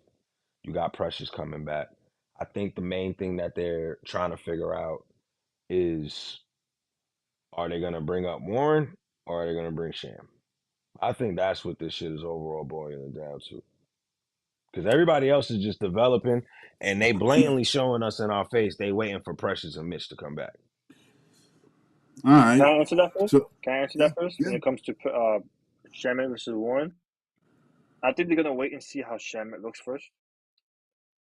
You got Precious coming back. I think the main thing that they're trying to figure out is, are they gonna bring up Warren or are they gonna bring Sham? I think that's what this shit is overall boiling down to. Because everybody else is just developing and they blatantly showing us in our face they waiting for Precious and Mitch to come back. All right. Can I answer that first? When it comes to Shamet versus Warren, I think they're gonna wait and see how Shamet looks first.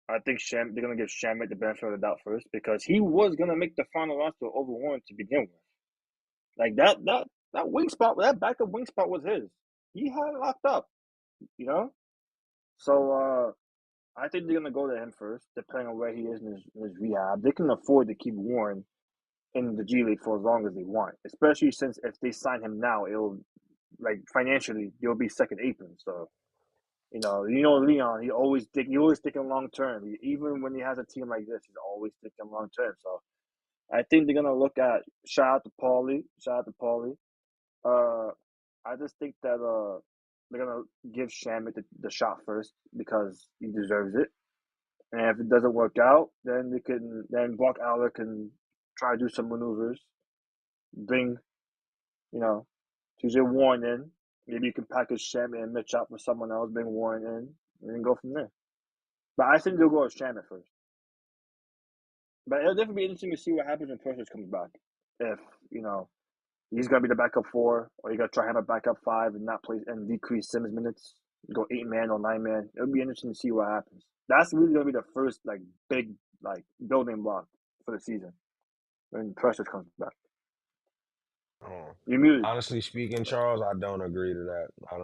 I think they're gonna give Shamet the benefit of the doubt first because he was gonna make the final roster over Warren to begin with. Like that wing spot, that backup wing spot was his. He had it locked up, So I think they're gonna go to him first, depending on where he is in his rehab. They can afford to keep Warren in the G League for as long as they want, especially since if they sign him now, it'll like financially they'll be second apron. So Leon, he always thinking long term. Even when he has a team like this, he's always thinking long term. So I think they're gonna look at shout out to Paulie. Uh, I just think that they're gonna give Shamit the shot first because he deserves it. And if it doesn't work out, then Buck Aller can try to do some maneuvers, bring TJ Warren in. Maybe you can package Shamit and Mitch up with someone else, bring Warren in, and then go from there. But I think they'll go with Shamit first. But it'll definitely be interesting to see what happens when Precious comes back. If he's gonna be the backup 4, or you gotta try him at backup 5 and not play and decrease Sims minutes, go 8-man or 9-man. It'll be interesting to see what happens. That's really gonna be the first big building block for the season when Precious comes back. You're muted. Honestly speaking, Charles, I don't agree to that. I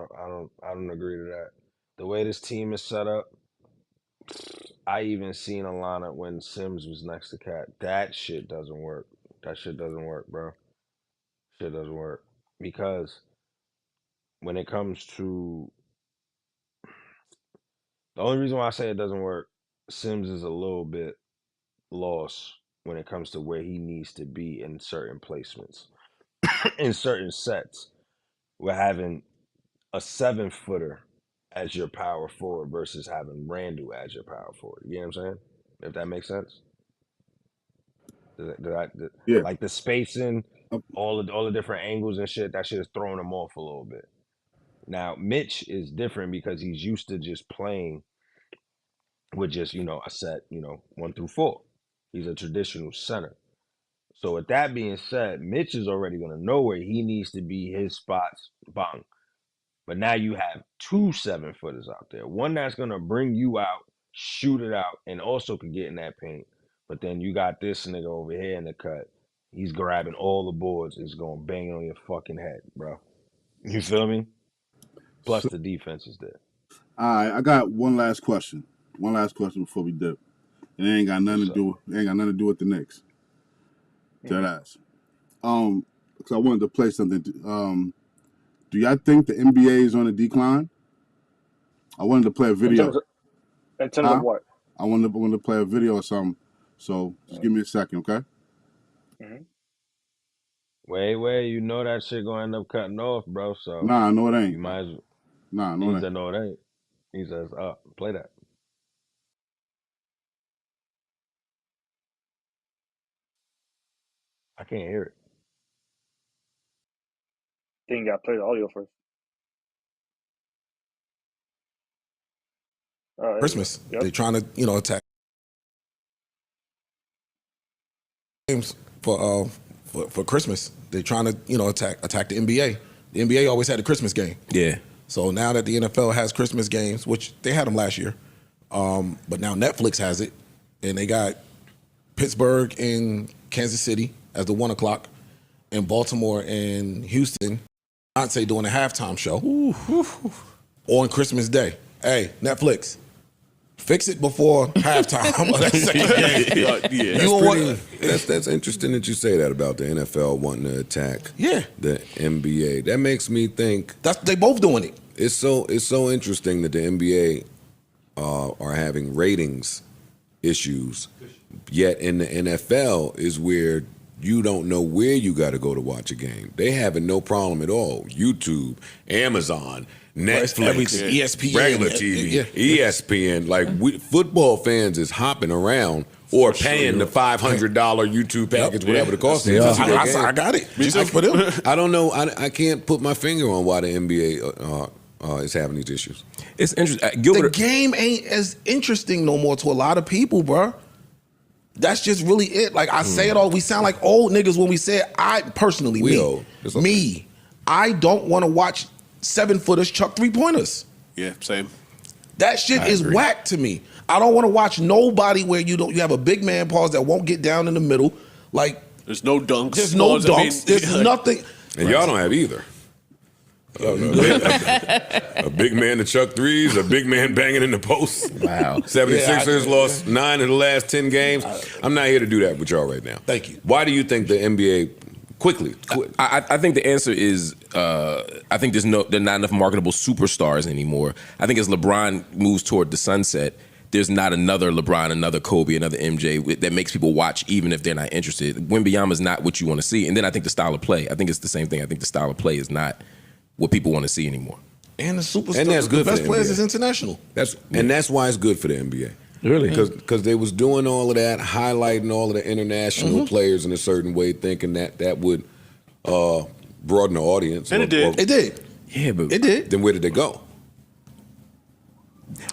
don't agree to that. The way this team is set up, I even seen a lineup when Sims was next to Cat. That shit doesn't work. That shit doesn't work, bro. Shit doesn't work. Because when it comes to the only reason why I say it doesn't work, Sims is a little bit lost when it comes to where he needs to be in certain placements. In certain sets. We're having a 7-footer as your power forward versus having Randall as your power forward. You know what I'm saying? If that makes sense. Yeah. Like the spacing, all the different angles and shit, that shit is throwing him off a little bit. Now, Mitch is different because he's used to just playing with just, a set, 1 through 4. He's a traditional center. So with that being said, Mitch is already going to know where he needs to be, his spots, bang. But now you have 2 7-footers out there. One that's going to bring you out, shoot it out, and also can get in that paint. But then you got this nigga over here in the cut. He's grabbing all the boards. It's going to bang on your fucking head, bro. You feel me? Plus the defense is there. All right, I got one last question. One last question before we dip. It ain't got nothing to do with the Knicks. Dead ass. Because I wanted to play something. Do y'all think the NBA is on a decline? I wanted to play a video. In terms of what? I wanted to play a video or something. So just give me a second, okay? Mm-hmm. Wait, you know that shit gonna end up cutting off, bro. So Nah, no, it ain't. You might as well. Nah, no, it ain't. He said no, it ain't. He says, play that. I can't hear it. Then you gotta play the audio first. Christmas. Yep. They're trying to, attack games for Christmas. They're trying to, attack the NBA. The NBA always had a Christmas game. Yeah. So now that the NFL has Christmas games, which they had them last year, but now Netflix has it, and they got Pittsburgh and Kansas City as the 1 o'clock, and Baltimore and Houston, I'd say doing a halftime show on Christmas Day. Hey, Netflix, fix it before halftime. That's interesting that you say that about the NFL wanting to attack the NBA. That makes me think they both doing it. It's so interesting that the NBA are having ratings issues, yet in the NFL is where you don't know where you got to go to watch a game. They having no problem at all. YouTube, Amazon, Netflix, ESPN, regular TV, ESPN. Like football fans is hopping around or paying the $500 YouTube package, whatever the cost is. I got it. Just for them. I don't know. I can't put my finger on why the NBA is having these issues. It's interesting. The game ain't as interesting no more to a lot of people, bro. That's just really it. Like I say it all. We sound like old niggas when we say it. I personally, I don't want to watch 7-footers chuck 3-pointers. Yeah, same. That shit is whack to me. I don't want to watch nobody where you have a big man pause that won't get down in the middle. Like there's no dunks. There's no dunks. There's nothing. And y'all don't have either. Yo, you good? A big man to chuck threes, a big man banging in the post. Wow. 76ers lost 9 of the last 10 games. I'm not here to do that with y'all right now. Thank you. Why do you think the NBA quickly? I think the answer is I think there are not enough marketable superstars anymore. I think as LeBron moves toward the sunset, there's not another LeBron, another Kobe, another MJ that makes people watch even if they're not interested. Wembanyama is not what you want to see. And then I think the style of play, I think it's the same thing. I think the style of play is not what people want to see anymore. And the superstar, And that's good the for best the players NBA. is international. That's why it's good for the NBA. Really? Because they was doing all of that, highlighting all of the international players in a certain way, thinking that would broaden the audience. And it did. It did. Yeah, but It did. Then where did they go?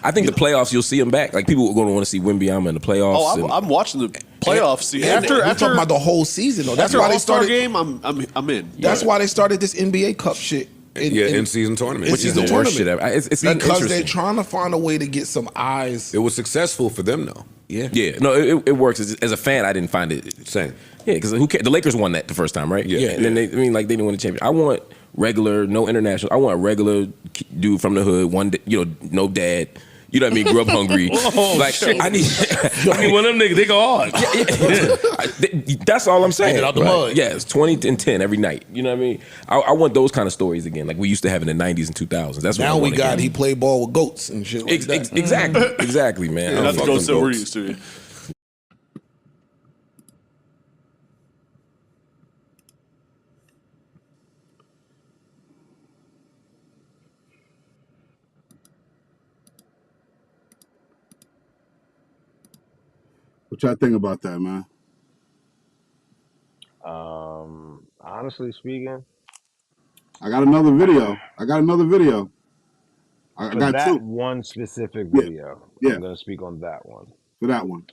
I think the playoffs, you'll see them back. Like people are going to want to see Wembanyama in the playoffs. Oh, I'm watching the playoffs. And we're talking about the whole season, though. That's after why they All-Star started. game, I'm in. That's why they started this NBA Cup shit. In-season tournament. which is the worst shit ever. It's because they're uninteresting. trying to find a way to get some eyes. It was successful for them, though. Yeah, no, it works. As a fan, I didn't find it. Same. Yeah, because who cares? The Lakers won that the first time, right? Yeah. And then they didn't win the championship. I want regular, no international. I want a regular dude from the hood. One, no dad. You know what I mean? Grew up hungry. I need one of them niggas. They go hard. That's all I'm saying. Make it out the mud. Yeah, it's 20 and 10 every night. You know what I mean? I want those kind of stories again, like we used to have in the 90s and 2000s. That's what I Now we want got again. he played ball with goats and shit like that. Exactly, man. Not the fuck ghosts them that we're goats. used to. What y'all think about that, man? Honestly speaking, I got another video. I got for got that two one specific Yeah. video, Yeah. I'm gonna speak on that one. for that one.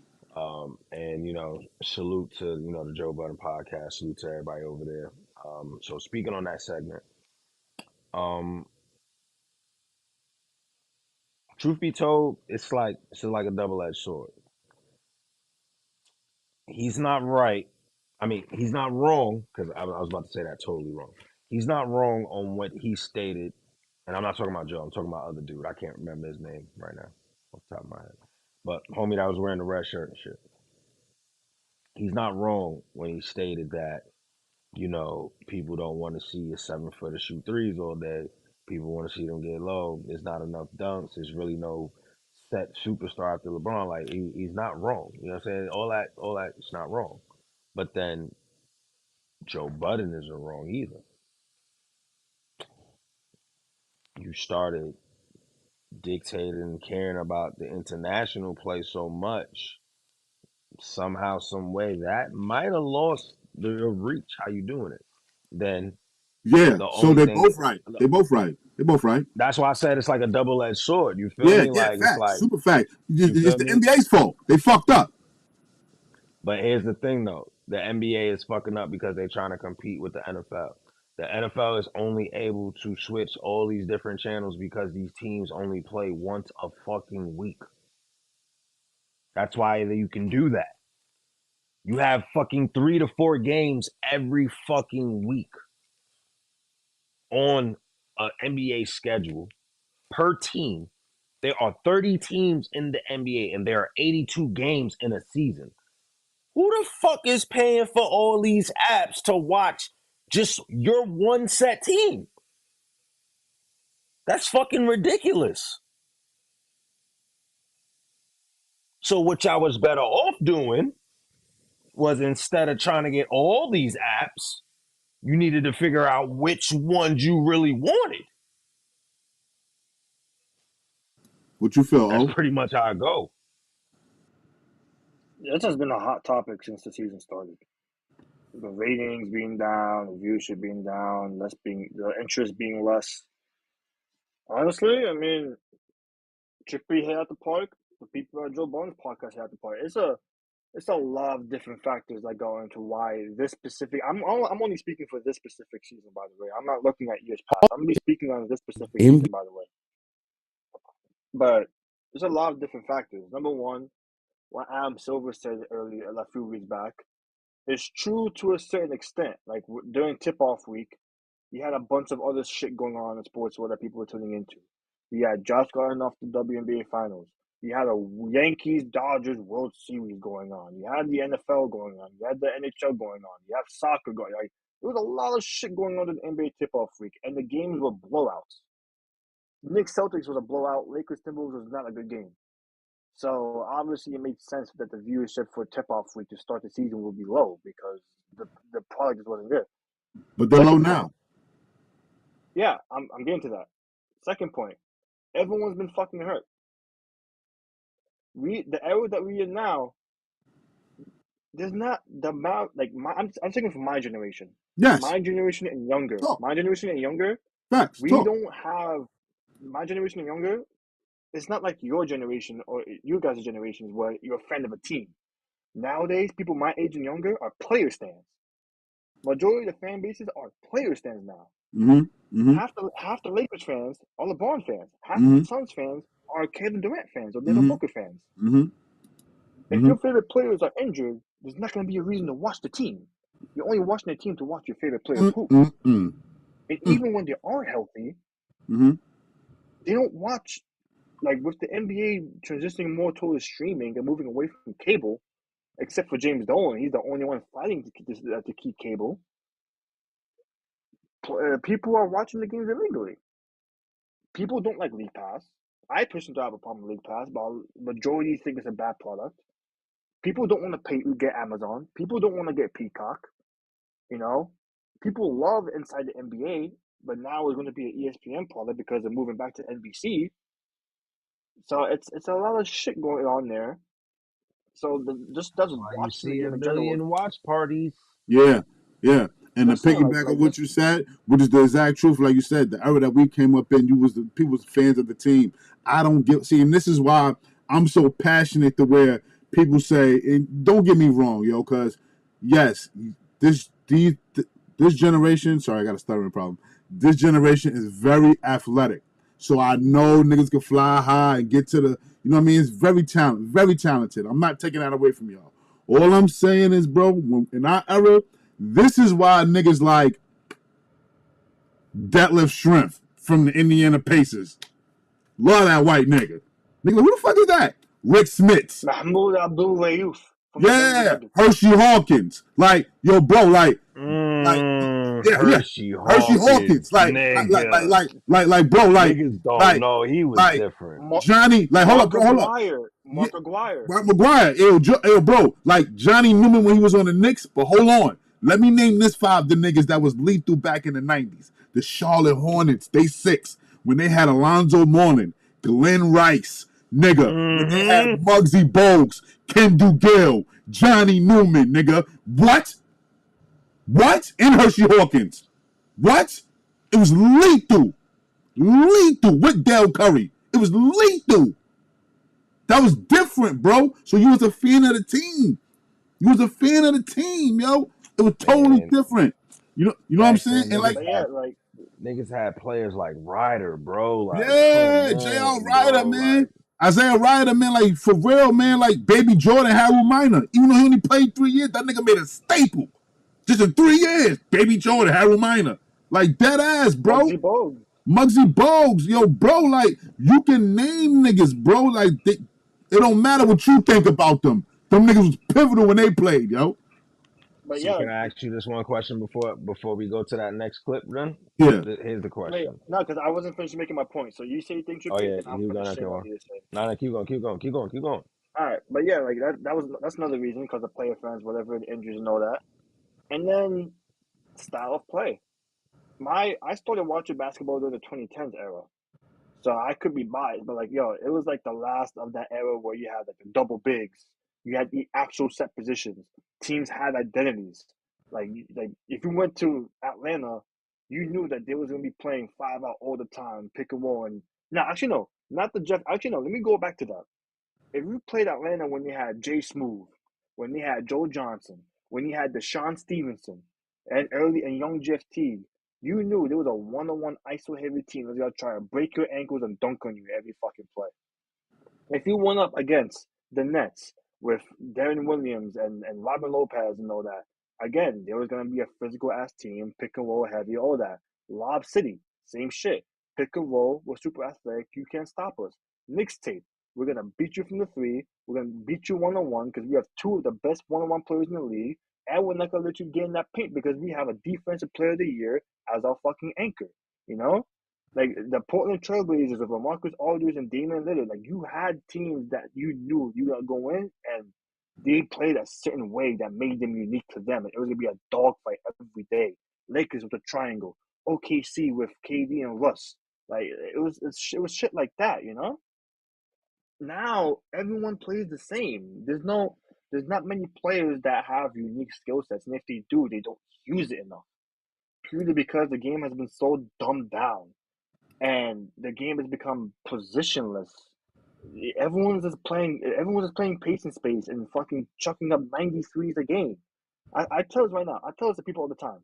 And salute to the Joe Budden podcast. Salute to everybody over there. So speaking on that segment, truth be told, it's like a double-edged sword. He's not right. I mean, he's not wrong because I was about to say that totally wrong. He's not wrong on what he stated, and I'm not talking about Joe. I'm talking about other dude. I can't remember his name right now off the top of my head. But homie that was wearing the red shirt and shit. He's not wrong when he stated that people don't want to see a 7-footer shoot threes all day. People want to see them get low. There's not enough dunks. There's really no set superstar after LeBron. Like he's not wrong. You know what I'm saying? All that is not wrong. But then Joe Budden isn't wrong either. You started dictating, caring about the international play so much, somehow, some way, that might have lost the reach. How you doing it? Then Yeah. the So only they're thing, both right. They're both right. They're both right. that's why I said it's like a double-edged sword. You feel Yeah, me? yeah, Like fact. it's like, Super fact. you It's feel the me? NBA's fault. They fucked up. But here's the thing, though: the NBA is fucking up because they're trying to compete with the NFL. The NFL is only able to switch all these different channels because these teams only play once a fucking week. That's why you can do that. You have fucking 3 to 4 games every fucking week on an NBA schedule per team. There are 30 teams in the NBA and there are 82 games in a season. Who the fuck is paying for all these apps to watch just your one set team? That's fucking ridiculous. So what y'all was better off doing was, instead of trying to get all these apps, you needed to figure out which ones you really wanted. What you feel, That's O? pretty much how it go. This has been a hot topic since the season started. The ratings being down, the viewership being down, the interest being less. Honestly, I mean, Trippy hit at the park. The people at Joe Budden's podcast hit at the park. It's a lot of different factors that go into why this specific. I'm only speaking for this specific season, by the way. I'm not looking at years past. I'm only speaking on this specific season, by the way. But there's a lot of different factors. Number one, what Adam Silver said earlier, a few weeks back, is true to a certain extent. Like during tip-off week, you had a bunch of other shit going on in sports world that people were tuning into. You had Josh Gardner off the WNBA Finals. You had a Yankees Dodgers World Series going on. You had the NFL going on. You had the NHL going on. You have soccer going on. Like, there was a lot of shit going on in the NBA tip-off week, and the games were blowouts. Knicks Celtics was a blowout. Lakers Timberwolves was not a good game. So obviously, it made sense that the viewership for tip-off week to start the season will be low because the product just wasn't good. But they're low Second now. point. Yeah, I'm getting to that. Second point. Everyone's been fucking hurt. The era that we in now, there's not the amount like I'm speaking for my generation. Yes. My generation and younger. Talk. My generation and younger. Facts. We Talk. don't have my generation and younger. It's not like your generation or you guys' generations where you're a fan of a team. Nowadays, people my age and younger are player stands. Majority of the fan bases are player stands now. Mm-hmm. Half the Lakers fans are LeBron fans. Half Mm-hmm. the Suns fans are Kevin Durant fans or Mm-hmm. Devin Booker fans. Mm-hmm. If your favorite players are injured, there's not going to be a reason to watch the team. You're only watching the team to watch your favorite players hoop. Mm-hmm. And even when they aren't healthy, Mm-hmm. they don't watch. Like with the NBA transitioning more towards streaming and moving away from cable, except for James Dolan, he's the only one fighting to keep cable. People are watching the games illegally. People don't like League Pass. I personally don't have a problem with League Pass, but majority think it's a bad product. People don't want to get Amazon. People don't want to get Peacock. You know, people love Inside the NBA, but now it's going to be an ESPN product because they're moving back to NBC. So it's a lot of shit going on there. So just Why you watching the see a game in general. million watch parties? Yeah. And to That's saying, piggyback on what you said, which is the exact truth, like you said, the era that we came up in, people was fans of the team. I don't and this is why I'm so passionate to where people say, and don't get me wrong, yo, because yes, this generation, sorry, I got a stuttering problem. This generation is very athletic. So I know niggas can fly high and get to the, you know what I mean? It's very talented. I'm not taking that away from y'all. All I'm saying is, bro, in our era, this is why niggas like Detlef Schrempf from the Indiana Pacers. Love that white nigga. Nigga, who the fuck is that? Rick Smits. Mahmoud Abdul Rayouf. Yeah, Hershey Hawkins. Like, yo, bro, like Hershey Hawkins. Like, bro, like, niggas don't like, know he was like, different. Johnny, like, hold up. Mark Aguirre. Mark McGuire. Yo, bro, like Johnny Newman when he was on the Knicks. But hold on. Let me name this 5 the niggas that was lethal back in the 90s. The Charlotte Hornets, they 6. When they had Alonzo Mourning, Glenn Rice, nigga. When they had Muggsy Bogues, Ken Dugill, Johnny Newman, nigga. What? And Hershey Hawkins. What? It was lethal. With Dale Curry. It was lethal. That was different, bro. So you was a fan of the team. Yo. It was totally different. You know what I'm saying? And like, niggas had players like Ryder, bro. Like, J.R. Ryder, man. Like, Isaiah Ryder, man. Like, for real, man. Like, Baby Jordan, Harold Miner. Even though he only played 3 years, that nigga made a staple. Just in 3 years. Baby Jordan, Harold Miner. Like, dead ass, bro. Muggsy Bogues. Yo, bro, like, you can name niggas, bro. Like, it don't matter what you think about them. Them niggas was pivotal when they played, yo. But so can I ask you this one question before we go to that next clip, then? Yeah. Here's the question. No, because I wasn't finished making my point. So you say things, Trippy, and I'm finishing what you say. No, keep going. All right, but yeah, like that's another reason because the player fans, whatever, the injuries and all that, and then style of play. I started watching basketball during the 2010s era, so I could be biased, but like it was like the last of that era where you had like the double bigs, you had the actual set positions, teams had identities. Like if you went to Atlanta, you knew that they was gonna be playing 5 out all the time, pick and roll, and actually no, not the Jeff. Actually no, let me go back to that. If you played Atlanta when they had Jay Smooth, when they had Joe Johnson, when you had Deshaun Stevenson, and young Jeff Teague, you knew there was a one-on-one ISO heavy team that's gonna try to break your ankles and dunk on you every fucking play. If you went up against the Nets with Darren Williams and Robin Lopez and all that, again, there was gonna be a physical ass team, pick and roll heavy, all that. Lob City, same shit. Pick and roll, we're super athletic, you can't stop us. Knicks tape, we're gonna beat you from the three, we're gonna beat you 1-on-1 because we have two of the best 1-on-1 players in the league, and we're not gonna let you get in that paint because we have a defensive player of the year as our fucking anchor. You know? Like the Portland Trailblazers of LaMarcus Aldridge and Damian Lillard, like you had teams that you knew you were gonna go in and they played a certain way that made them unique to them. And it was gonna be a dogfight every day. Lakers with the triangle, OKC with KD and Russ. Like it was shit like that, you know? Now everyone plays the same. There's not many players that have unique skill sets, and if they do, they don't use it enough. Purely because the game has been so dumbed down and the game has become positionless. Everyone's just playing pace and space and fucking chucking up 93s a game. I tell this right now. I tell this to people all the time.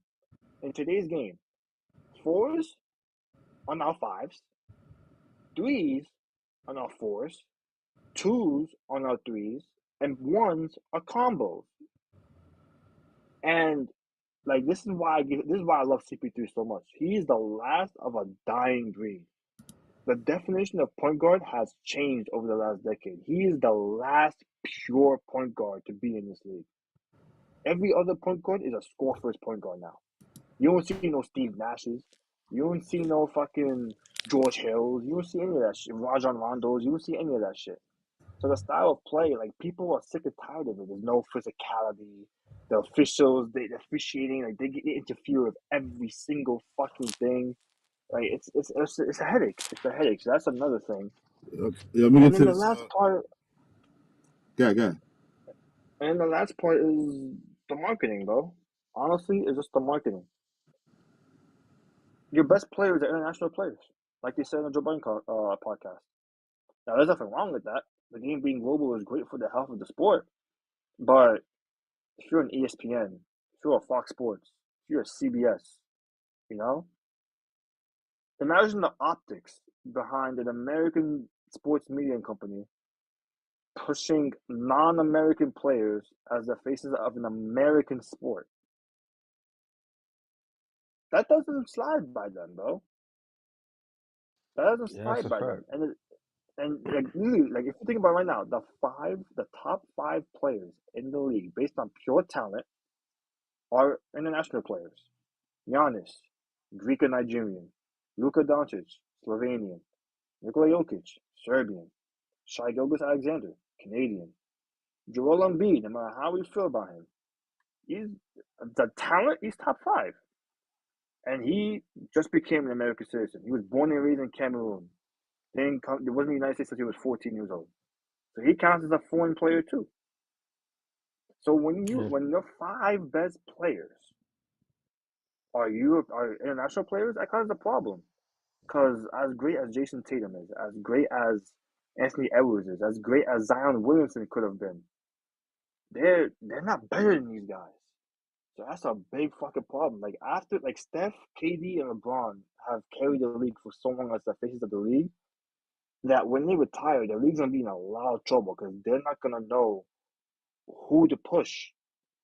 In today's game, fours are now fives, threes are now fours, twos are now threes, and ones are combos. And like this is why I love CP3 so much. He's the last of a dying breed. The definition of point guard has changed over the last decade. He is the last pure point guard to be in this league. Every other point guard is a score first point guard now. You don't see no Steve Nashes. You don't see no fucking George Hills. You don't see any of that shit. Rajon Rondos. You don't see any of that shit. So the style of play, like people are sick and tired of it. There's no physicality. The officials, the officiating, like they interfere with every single fucking thing. Like it's a headache. It's a headache. So that's another thing. Yeah, let me And get then to the this. last part, Go. and the last part is the marketing, bro. Honestly, it's just the marketing. Your best players are international players, like they said on the Joe Budden podcast. Now, there's nothing wrong with that. The game being global is great for the health of the sport. But if you're an ESPN, if you're a Fox Sports, if you're a CBS, you know, imagine the optics behind an American sports media company pushing non-American players as the faces of an American sport. That doesn't slide by them, bro. That doesn't Yeah, that's slide a by fact. them. And like really, like if you think about it right now, the top five players in the league based on pure talent are international players. Giannis, Greek and Nigerian. Luka Doncic, Slovenian. Nikola Jokic, Serbian. Shai Gilgeous-Alexander, Canadian. Joel Embiid, no matter how we feel about him, he's the talent. He's top five, and he just became an American citizen. He was born and raised in Cameroon. He wasn't in the United States until he was 14 years old. So he counts as a foreign player too. So when your five best players are international players, that causes a problem. Because as great as Jason Tatum is, as great as Anthony Edwards is, as great as Zion Williamson could have been, they're not better than these guys. So that's a big fucking problem. Like after Steph, KD, and LeBron have carried the league for so long as the faces of the league, that when they retire, the league's gonna be in a lot of trouble because they're not gonna know who to push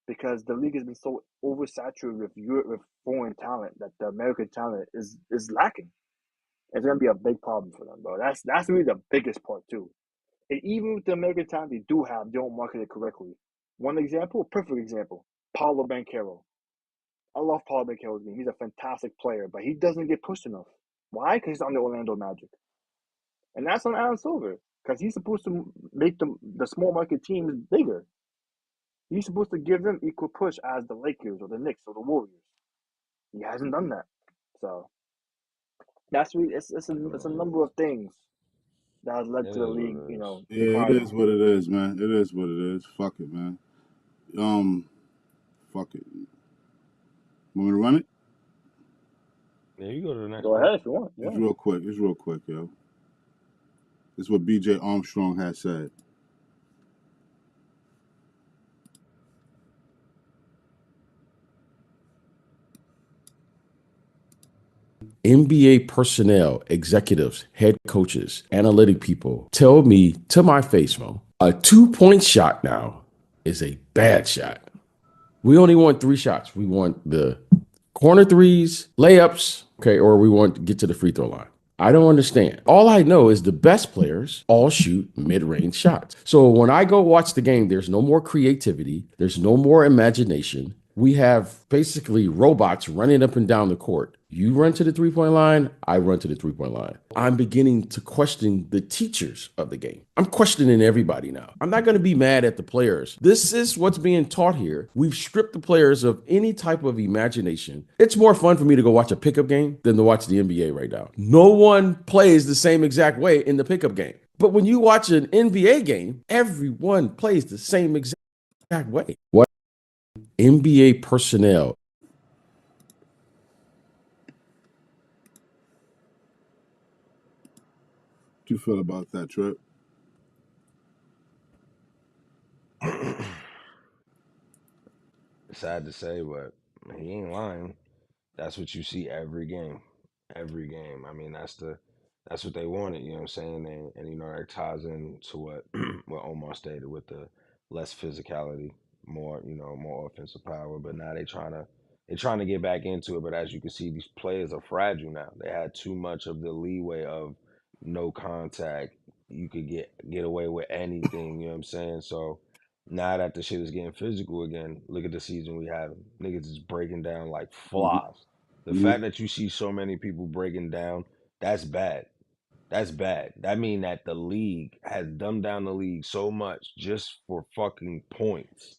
because the league has been so oversaturated with foreign talent that the American talent is lacking. It's gonna be a big problem for them, bro. That's really the biggest part too. And even with the American talent they do have, they don't market it correctly. One example, perfect example, Paulo Banchero. I love Paulo Banchero's game. He's a fantastic player, but he doesn't get pushed enough. Why? Because he's on the Orlando Magic. And that's on Adam Silver, because he's supposed to make the small market teams bigger. He's supposed to give them equal push as the Lakers or the Knicks or the Warriors. He hasn't done that. So that's really it's a number of things that has led It to the is what league, it is. Yeah, it declining. is what it is, man. It is what it is. Fuck it, man. Fuck it. Want me to run it? Yeah, you go to the next Go one. ahead if you want. Yeah. It's real quick. It's real quick, yo. This is what BJ Armstrong has said. NBA personnel, executives, head coaches, analytic people tell me to my face, Mo, a 2-point shot now is a bad shot. We only want 3 shots. We want the corner threes, layups, okay, or we want to get to the free throw line. I don't understand. All I know is the best players all shoot mid-range shots. So when I go watch the game, there's no more creativity. There's no more imagination. We have basically robots running up and down the court. You run to the three-point line, I run to the three-point line. I'm beginning to question the teachers of the game. I'm questioning everybody now. I'm not going to be mad at the players. This is what's being taught here. We've stripped the players of any type of imagination. It's more fun for me to go watch a pickup game than to watch the NBA right now. No one plays the same exact way in the pickup game. But when you watch an NBA game, everyone plays the same exact way. What NBA personnel? What you feel about that, Trip? Sad to say, but he ain't lying. That's what you see every game. Every game. I mean, that's what they wanted, you know what I'm saying? And you know, that ties into what what Omar stated with the less physicality, more, you know, more offensive power. But now they're trying to get back into it. But as you can see, these players are fragile now. They had too much of the leeway of no contact. You could get away with anything, you know what I'm saying? So now that the shit is getting physical again, look at the season we have. Niggas is breaking down like flies. The fact that you see so many people breaking down, that's bad. That's bad. That mean that the league has dumbed down the league so much just for fucking points.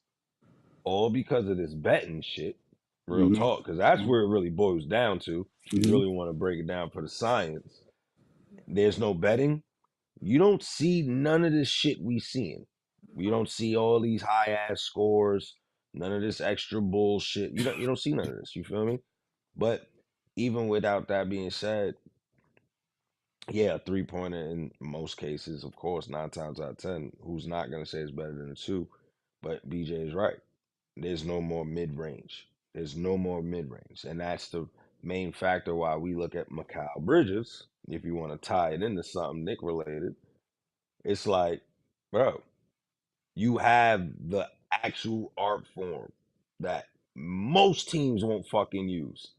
All because of this betting shit. Real Mm-hmm. talk. Because that's where it really boils down to. If you Mhm. really want to break it down for the science. There's no betting. You don't see none of this shit we seeing. We don't see all these high ass scores, none of this extra bullshit. You don't see none of this. You feel me? But even without that being said, yeah, a 3-pointer in most cases, of course, 9 times out of 10, who's not gonna say it's better than a two? But BJ is right. There's no more mid range. There's no more mid range, and that's the main factor why we look at Mikal Bridges. If you want to tie it into something Nick related, it's like, bro, you have the actual art form that most teams won't fucking use.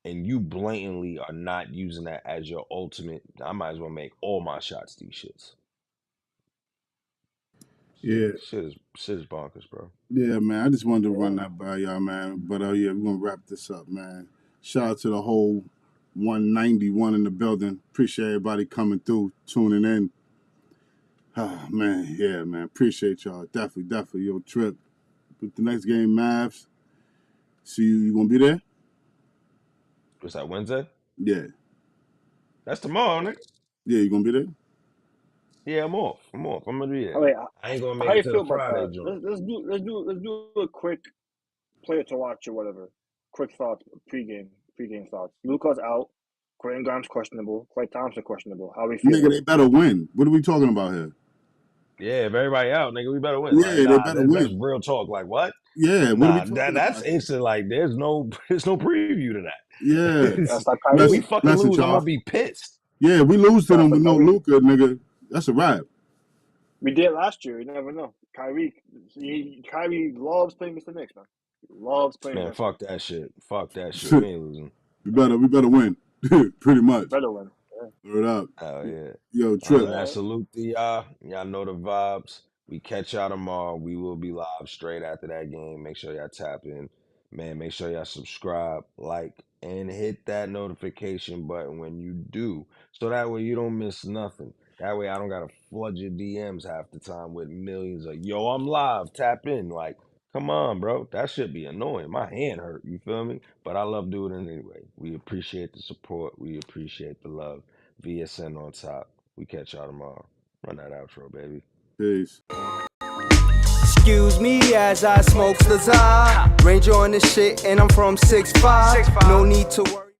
And you blatantly are not using that as your ultimate. I might as well make all my shots these shits. Yeah, Shit is bonkers, bro. yeah, man. I just wanted to run that by y'all, man. But yeah, we're gonna wrap this up, man. Shout out to the whole 191 in the building. Appreciate everybody coming through, tuning in. Ah, man, yeah, man. Appreciate y'all. Definitely. Yo, Trip. With the next game, Mavs. See you. You gonna be there? What's that, Wednesday? Yeah. That's tomorrow, nigga. Yeah, you gonna be there? Yeah, I'm off. I'm gonna be there. Oh, wait, I ain't gonna how make you it to feel the about Friday that? joint. Let's do a quick player to watch or whatever. Quick thoughts, pregame thoughts. Luka's out. Quentin Grimes questionable. Clay Thompson questionable. How we feeling? Nigga, they better win. What are we talking about here? Yeah, if everybody out, nigga, we better win. Yeah, Like, they nah, better that's win. real talk. Like, what? Yeah, what are we Nah, talking that's about? instant. Like, there's no preview to that. Yeah. That's like If Kyrie. we fucking Bless it, lose, I'm y'all. gonna be pissed. Yeah, we lose to them That's with like no Kyrie. Luka, nigga. That's a wrap. We did last year. You never know. Kyrie loves playing Mr. Knicks, man. He loves playing Man, against him. fuck that shit. Fuck that shit. We ain't losing. we better win. Pretty much. Better win. Yeah. Word up. Oh yeah. Yo, Other Trip. than that, salute to y'all. Y'all know the vibes. We catch y'all tomorrow. We will be live straight after that game. Make sure y'all tap in. Man, make sure y'all subscribe, like, and hit that notification button when you do. So that way you don't miss nothing. That way I don't gotta flood your DMs half the time with millions of yo, I'm live, tap in. Like, come on, bro. That should be annoying. My hand hurt, you feel me? But I love doing it anyway. We appreciate the support. We appreciate the love. VSN on top. We catch y'all tomorrow. Run that outro, baby. Peace. Excuse me as I smoke the Ranger on this shit and I'm from 6'5". No need to worry.